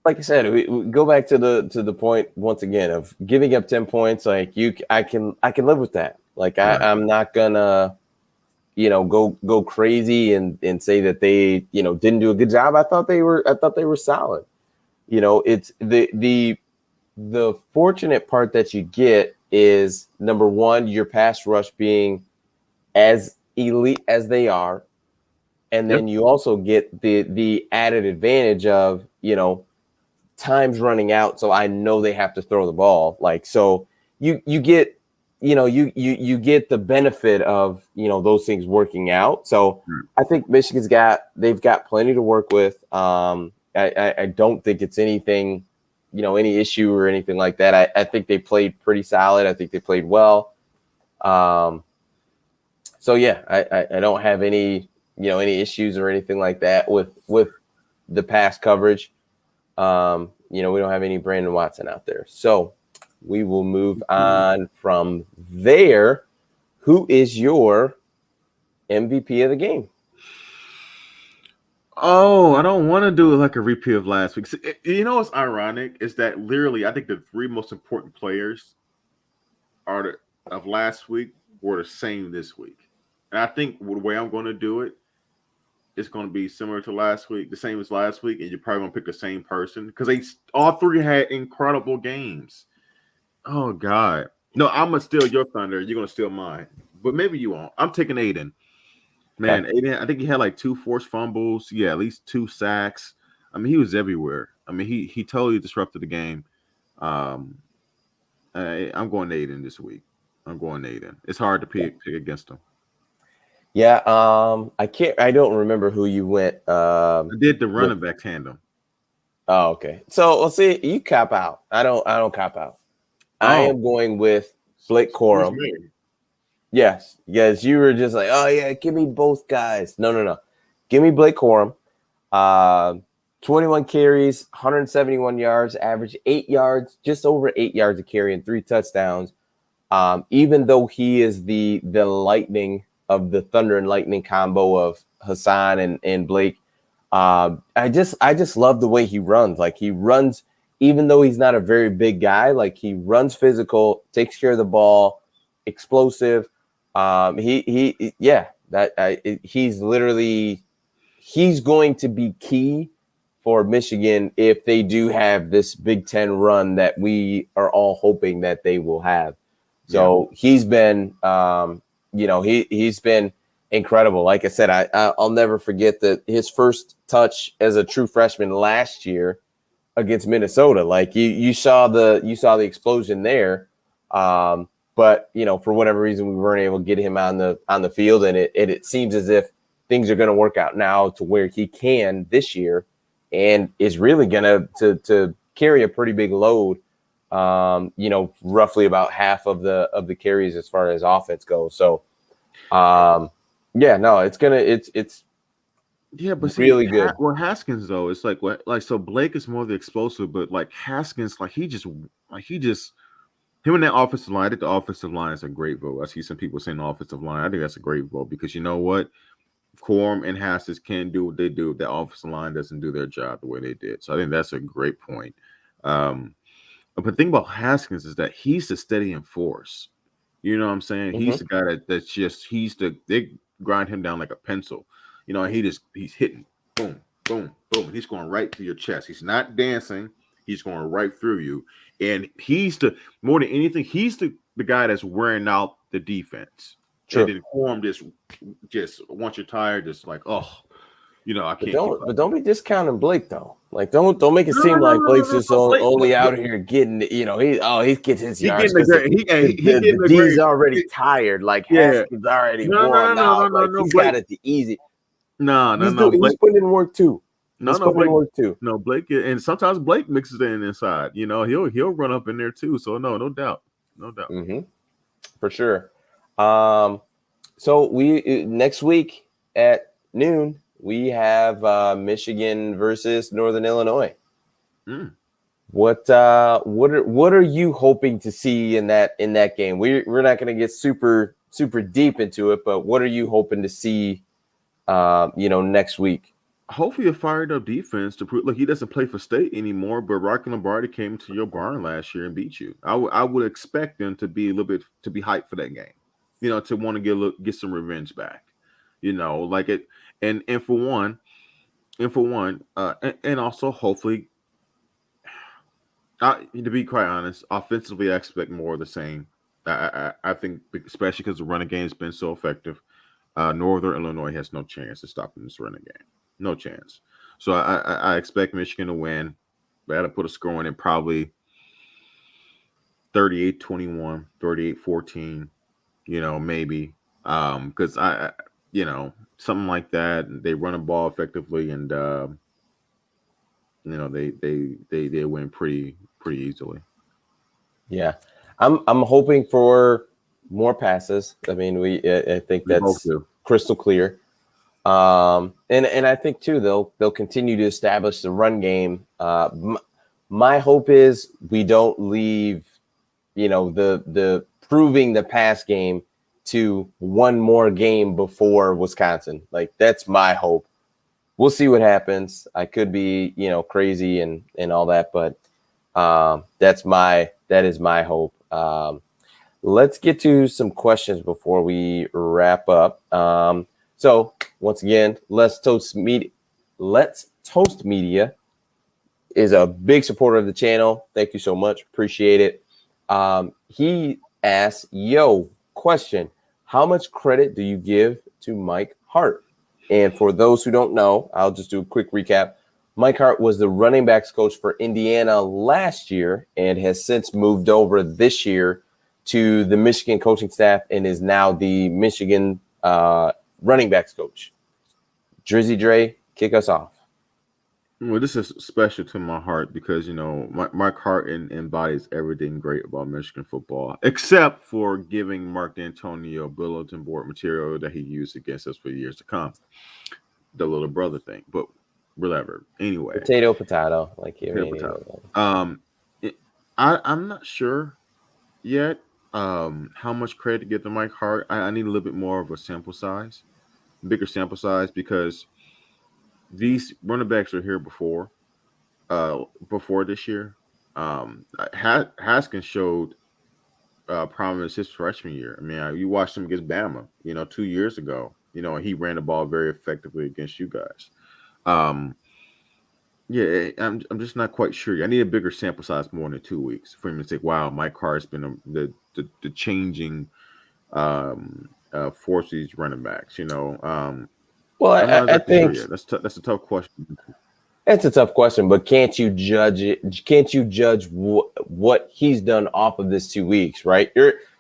like I said, we go back to the point once again of giving up 10 points. Like I can live with that. Like I'm not gonna go crazy and say that they didn't do a good job. I thought they were solid. It's the fortunate part that you get is, number one, your pass rush being as elite as they are, and Yep. then you also get the added advantage of time's running out, so I know they have to throw the ball. Like, so you get you get the benefit of those things working out. So I think they've got plenty to work with. I don't think it's anything, any issue or anything like that. I think they played pretty solid. I think they played well. So yeah, I don't have any issues or anything like that with the pass coverage. We don't have any Brandon Watson out there. So we will move on from there. Who is your MVP of the game? Oh, I don't want to do like a repeat of last week. What's ironic is that literally I think the three most important players of last week were the same this week. And I think the way I'm going to do it is going to be similar to last week, the same as last week, and you're probably going to pick the same person because they all three had incredible games. Oh God, no! I'm gonna steal your thunder. You're gonna steal mine, but maybe you won't. I'm taking Aiden. Man, Okay. Aiden. I think he had like 2 forced fumbles. Yeah, at least 2 sacks. I mean, he was everywhere. I mean, he totally disrupted the game. Um, I'm going Aiden this week. I'm going Aiden. It's hard to pick against him. Yeah. I don't remember who you went. I did the With. running back tandem. Oh, okay. So let's see. You cop out. I don't cop out. I Oh, am going with Blake excuse Corum. me. Yes. You were just like, oh yeah, give me both guys. No. Give me Blake Corum. 21 carries, 171 yards, average 8 yards, just over 8 yards a carry and 3 touchdowns. Even though he is the lightning of the Thunder and Lightning combo of Hassan and Blake, I just love the way he runs. Like, he runs, even though he's not a very big guy, like, he runs physical, takes care of the ball, explosive. He's going to be key for Michigan if they do have this Big Ten run that we are all hoping that they will have. So he's been, he's been incredible. Like I said, I'll never forget that his first touch as a true freshman last year against Minnesota. Like, you saw the explosion there. But for whatever reason, we weren't able to get him on the field, and it seems as if things are going to work out now to where he can this year, and is really going to carry a pretty big load. Roughly about half of the carries as far as offense goes. So, it's Yeah, but see, really good. Haskins though, it's so Blake is more the explosive, but like Haskins, him and that offensive line. I think the offensive line is a great vote. I see some people saying the offensive line. I think that's a great vote because you know what, Corum and Haskins can do what they do if the offensive line doesn't do their job the way they did. So I think that's a great point. But the thing about Haskins is that he's the steadying force. You know what I'm saying? He's the guy they grind him down like a pencil. He's hitting boom, boom, boom. He's going right through your chest. He's not dancing. He's going right through you. And he's more than anything, he's the guy that's wearing out the defense. True. And then Corum just once you're tired, just like, I can't. But don't be discounting Blake though. Like, don't make it seem like Blake's just only out here getting. He gets his yards because the D's already tired. Like, Haskins already worn out. Like, he's got it the easy. No. He's putting in work too. No, Blake, and sometimes Blake mixes it in inside. He'll run up in there too. So no doubt. Mm-hmm. For sure. So we next week at noon we have Michigan versus Northern Illinois. What are you hoping to see in that game? We're not going to get super deep into it, but what are you hoping to see next week? Hopefully a fired up defense to prove. Look, he doesn't play for state anymore, but Rocky Lombardi came to your barn last year and beat you. I would expect them to be hyped for that game. To want to get some revenge back. like it, and for one, and also hopefully, to be quite honest, offensively, I expect more of the same. I think, especially because the running game's been so effective, Northern Illinois has no chance of stopping this running game. No chance. So I expect Michigan to win. They had to put a score in it, probably 38-21, 38-14, maybe. Because something like that. They run a ball effectively, and they win pretty easily. Yeah, I'm hoping for more passes. I mean, I think We both that's do. crystal clear. And I think too they'll continue to establish the run game. My hope is we don't leave, the proving the pass game to one more game before Wisconsin. Like, that's my hope. We'll see what happens. I could be, crazy and all that, but that is my hope. Let's get to some questions before we wrap up. So once again, Let's Toast Media is a big supporter of the channel. Thank you so much. Appreciate it. He asks, question. How much credit do you give to Mike Hart? And for those who don't know, I'll just do a quick recap. Mike Hart was the running backs coach for Indiana last year and has since moved over this year to the Michigan coaching staff and is now the Michigan running backs coach. Drizzy Dre, kick us off. Well, this is special to my heart because, Mike Hart embodies everything great about Michigan football, except for giving Mark D'Antonio bulletin board material that he used against us for years to come. The little brother thing, but whatever. Anyway. Potato. Like here. I'm not sure yet how much credit to give to Mike Hart. I need a little bit more of a bigger sample size, because these running backs were here before this year. Haskins showed promise his freshman year. I mean, you watched him against Bama, 2 years ago. He ran the ball very effectively against you guys. Yeah, I'm just not quite sure. I need a bigger sample size, more than 2 weeks, for him to say, "Wow, Mike Hart's been the changing force of these running backs." Well, I think sure that's a tough question. It's a tough question, but can't you judge it? Can't you judge what he's done off of this 2 weeks, right?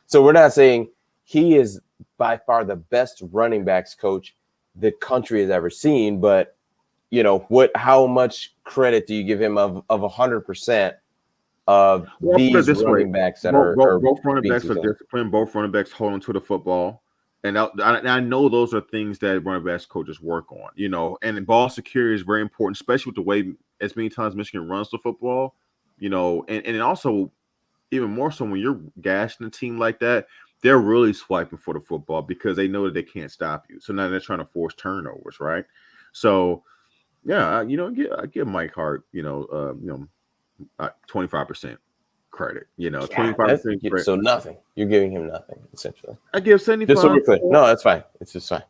So we're not saying he is by far the best running backs coach the country has ever seen, but how much credit do you give him of 100% of these running backs that both running backs are disciplined, both running backs holding to the football. And I know those are things that running backs coaches work on, and ball security is very important, especially with the way as many times Michigan runs the football, and also even more so when you're gashing a team like that, they're really swiping for the football because they know that they can't stop you. So now they're trying to force turnovers, right? So yeah, I give Mike Hart, 25% credit, 25% credit. So nothing. You're giving him nothing, essentially. I give 75. No, that's fine. It's just fine.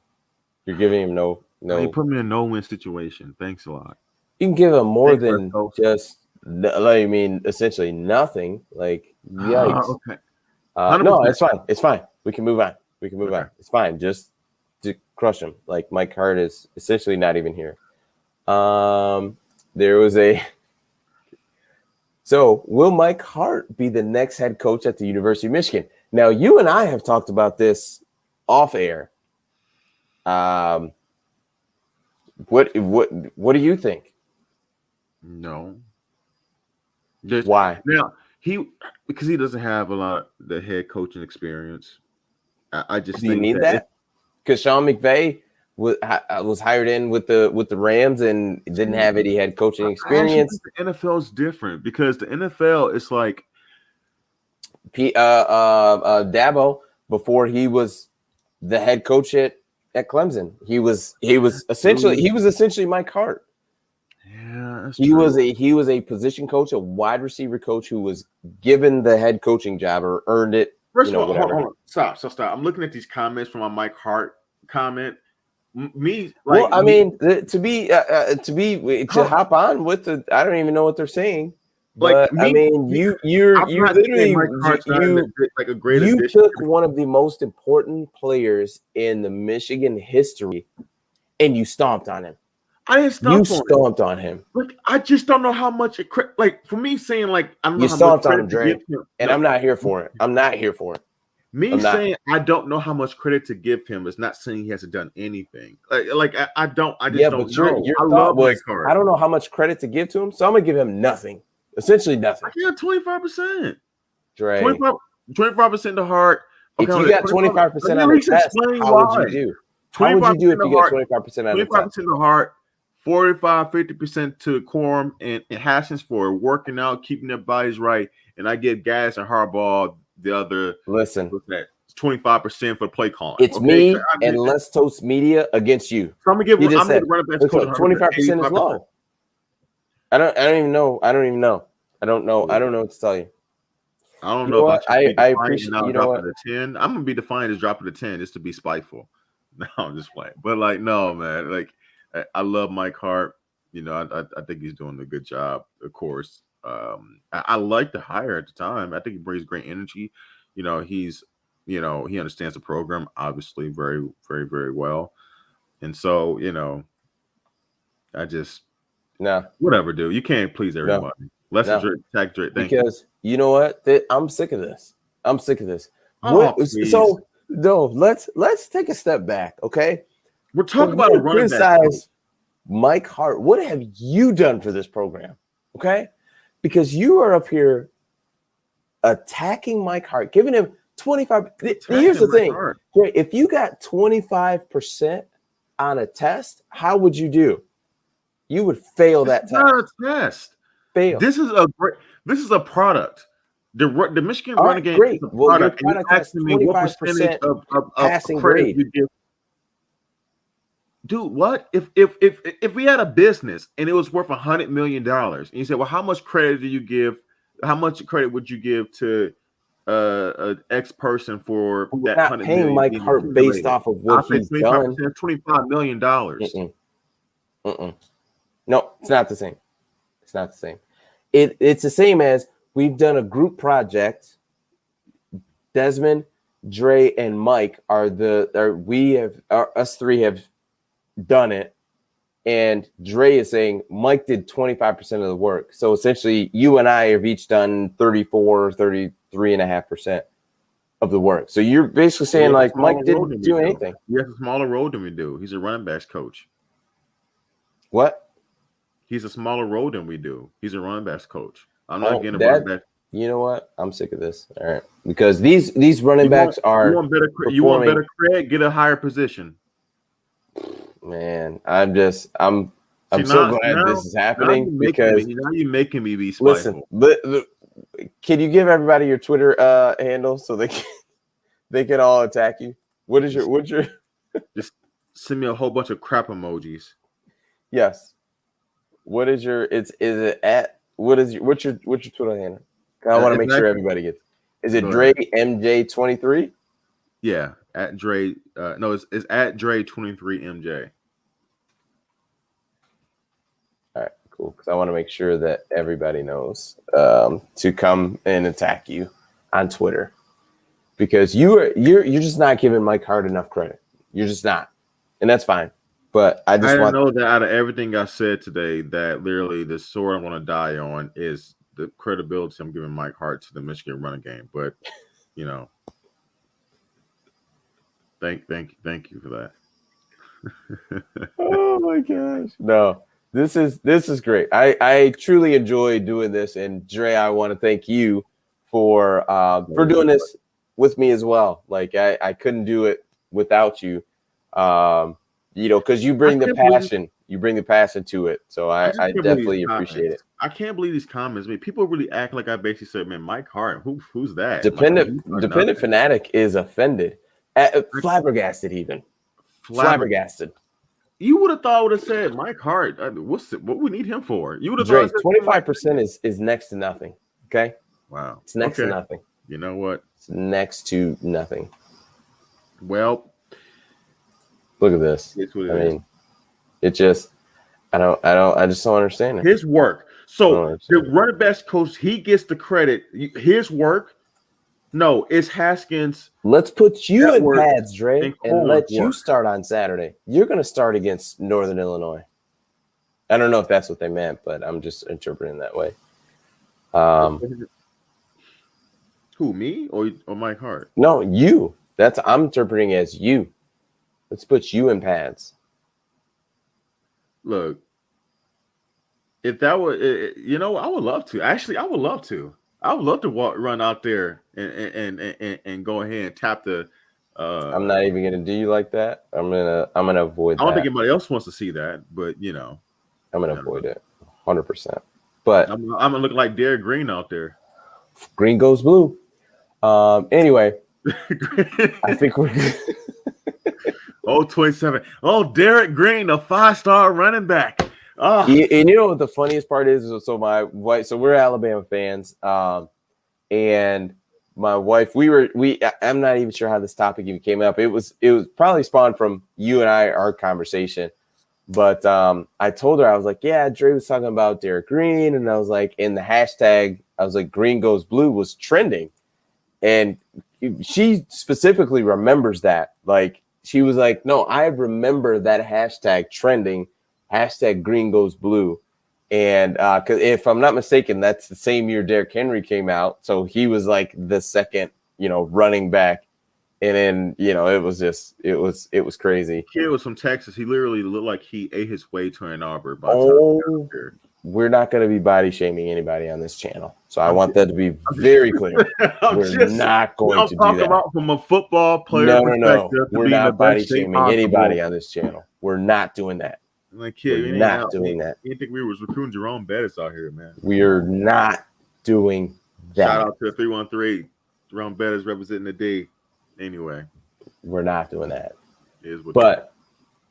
You're giving him no. You put me in a no-win situation. Thanks a lot. You can give him more than just. I mean, essentially nothing. Like, yikes. Okay. No, it's fine. It's fine. We can move on. On. It's fine. Just to crush him. Like, Mike Hart is essentially not even here. There was So will Mike Hart be the next head coach at the University of Michigan? Now, you and I have talked about this off air. What do you think? No. Why? Now, because he doesn't have a lot of the head coaching experience. I just do you need that? Because Sean McVay was hired in with the Rams and didn't have any head coaching experience. The NFL is different because the NFL is like Dabo, before he was the head coach at Clemson. He was essentially Mike Hart. Yeah, that's he true. He was a position coach, a wide receiver coach who was given the head coaching job or earned it. First of all, hold on. Stop. I'm looking at these comments from my Mike Hart comment. me Well, like I me, mean, to hop on with the, I don't even know what they're saying, like but I me. mean, you're I'm not saying literally Mike Hart's not like a great you addition. took one of the most important players in the Michigan history and you stomped on him. I didn't You stomp on him. stomped on him. Like I just don't know how much it like for me saying like I don't know You how much stomped on him, credit to give Dre, him. and No, I'm not here for it. I'm not here for it. me I'm not. saying I don't know how much credit to give him is not saying he hasn't done anything. Like I don't. I just Yeah, don't but your know. your I thought love Mike was, Hart. I don't know how much credit to give to him, so I'm gonna give him nothing. Essentially I nothing. got 25%. Dre, 25% to Hart. Okay, if you got got 25. Let 25% me on at the least test, explain how would you why. do? How would you do 25% if to you get Hart. 25% on the 25% test? to Hart. 45, 50% to Quorum and Haskins for working out, keeping their bodies right. And I give Gas and Harbaugh the other, Listen, what's that? 25% for play calling. it's Okay. me and Let's Toast Media against you. So I'm gonna You give just said, running backs coach 25% is 85%. low. I don't even know. I don't know what to tell you. I don't You know know if I what? should be I defiant appreciate, and now you know dropping what? a 10. I'm gonna be defiant as dropping a 10 just to be spiteful. No, I'm just playing. But like, no, man. Like, I love Mike Hart. You know, I think he's doing a good job. Of course, I like the hire at the time. I think he brings great energy. You know, he understands the program obviously very, very, very well. And so, I just No, whatever, dude. You can't please no, everybody. Lesson no. Drake, tag Drake. Thank you. Because you know what? I'm sick of this. I'm sick of this. Oh, What? please. So no, let's take a step back, okay? We're For talking you about a to running back coach. criticize Mike Hart, what have you done for this program? Okay, because you are up here attacking Mike Hart, giving him 25. Here's the thing: if you got 25% on a test, how would you do? You would fail that test. Not a test. Fail. This is a product. The Michigan All running right, game great. is a Well, your product. And product you're has asking me what percentage 25% of passing credit grade. you give. Dude, what? If we had a business and it was worth $100 million, and you said, well, how much credit do you give? How much credit would you give to an X person for We're that not 100 paying million Mike being Hart based accumulated? off of I'll what say he's 25%, done. $25 million. No, it's not the same. It's not the same. It's the same as we've done a group project. Desmond, Dre, and Mike us three have done it. And Dre is saying Mike did 25% of the work. So essentially, you and I have each done 33.5% of the work. So you're basically saying like Mike didn't do anything. He has a smaller role than we do. He's a running backs coach. What? He's a smaller role than we do. He's a running backs coach. I'm not getting a running back. You know what? I'm sick of this. All right, because these running backs are. You want better credit? Get a higher position. Man, I'm so glad this is happening because now you're making me be spiteful. Listen, can you give everybody your Twitter handle so they can all attack you? What's your just send me a whole bunch of crap emojis. Yes. What is your what's your Twitter handle? I want to make sure everybody gets. Is it Dre MJ23? Yeah, at Dre. No, it's at Dre23MJ. All right, cool. Because I want to make sure that everybody knows to come and attack you on Twitter, because you're just not giving Mike Hart enough credit. You're just not, and that's fine. But I know that out of everything I said today, that literally the sword I'm going to die on is the credibility I'm giving Mike Hart to the Michigan running game. But thank you for that. Oh my gosh! No, this is great. I truly enjoy doing this, and Dre, I want to thank you for doing this with me as well. Like I couldn't do it without you. Because you bring the passion. You bring the passion to it. So I definitely appreciate it. I can't believe these comments. I mean, people really act like I basically said, man, Mike Hart, who's that? Dependent fanatic is offended. Flabbergasted even. Flabbergasted. You would have thought I would have said Mike Hart. What we need him for? You would have thought 25% is next to nothing. Okay. Wow. It's next to nothing. You know what? It's next to nothing. Well, Look at this. It's what I it is. mean, it just, I just don't understand it. His work. So the understand it. running backs coach, he gets the credit. His work. No, it's Haskins. Let's put you That in work pads, Dre, and and Coleman's let you work. start on Saturday. You're going to start against Northern Illinois. I don't know if that's what they meant, but I'm just interpreting that way. Who, me or Mike Hart? No, you. I'm interpreting as you. Let's put you in pads. Look, if that were, I would love to. Actually, I would love to. I would love to run out there and go ahead and tap the. I'm not even gonna do you like that. I'm gonna avoid that. I don't think anybody else wants to see that, but I'm gonna avoid it 100%. But I'm gonna look like Derek Green out there. Green goes blue. Anyway, I think we're good. 27. Oh, Derek Green, a 5-star running back. Oh. And you know what the funniest part is? So my wife, so we're Alabama fans, and my wife, I'm not even sure how this topic even came up. It was probably spawned from you and our conversation. But I told her, I was like, yeah, Dre was talking about Derek Green, and I was like, in the hashtag, I was like, Green goes blue was trending, and she specifically remembers that. Like, she was like, no, I remember that hashtag trending. Hashtag Green goes blue. And because if I'm not mistaken, that's the same year Derrick Henry came out. So he was like the second, running back. And then, it was crazy. Kid was from Texas. He literally looked like he ate his way to Ann Arbor. We're not going to be body shaming anybody on this channel. So I want that to be very clear. We're not going to do that. About from a football player perspective. We're not body shaming anybody on this channel. We're not doing that. Like, kid, we're not doing that. You think we was recruiting Jerome Bettis out here, man? We're not doing that. Shout out to 3138. Jerome Bettis representing the D. Anyway, we're not doing that. But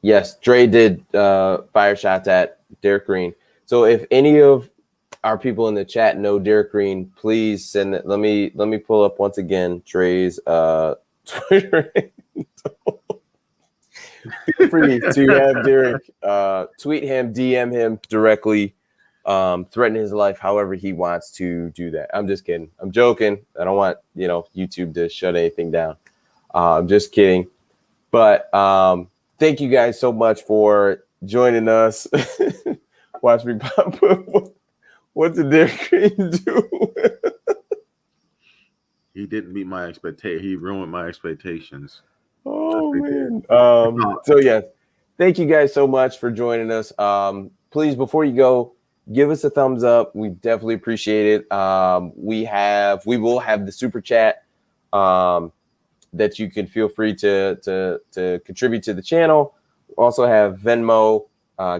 yes, Dre did fire shots at Derek Green. So if any of our people in the chat know Derek Green, please send it. Let me pull up once again Dre's Twitter. Feel free to have Derek tweet him, DM him directly, threaten his life however he wants to do that. I'm just kidding. I'm joking. I don't want YouTube to shut anything down. I'm just kidding. But thank you guys so much for joining us. Watch me pop up. What did Derek Green do? He didn't meet my expectation. He ruined my expectations. Oh, man. So, yes, thank you guys so much for joining us. Please, before you go, give us a thumbs up. We definitely appreciate it. We will have the super chat that you can feel free to contribute to the channel. We also have Venmo,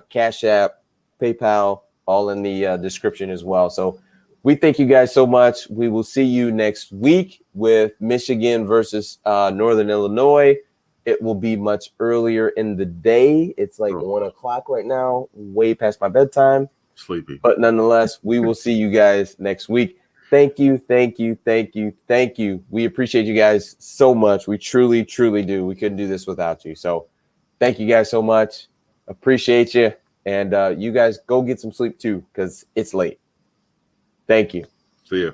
Cash App, PayPal, all in the description as well. So we thank you guys so much. We will see you next week with Michigan versus Northern Illinois. It will be much earlier in the day. It's like 1 o'clock right now, way past my bedtime. Sleepy. But nonetheless, we will see you guys next week. Thank you, thank you, thank you, thank you. We appreciate you guys so much. We truly, truly do. We couldn't do this without you. So thank you guys so much. Appreciate you. And you guys go get some sleep too, because it's late. Thank you. See ya.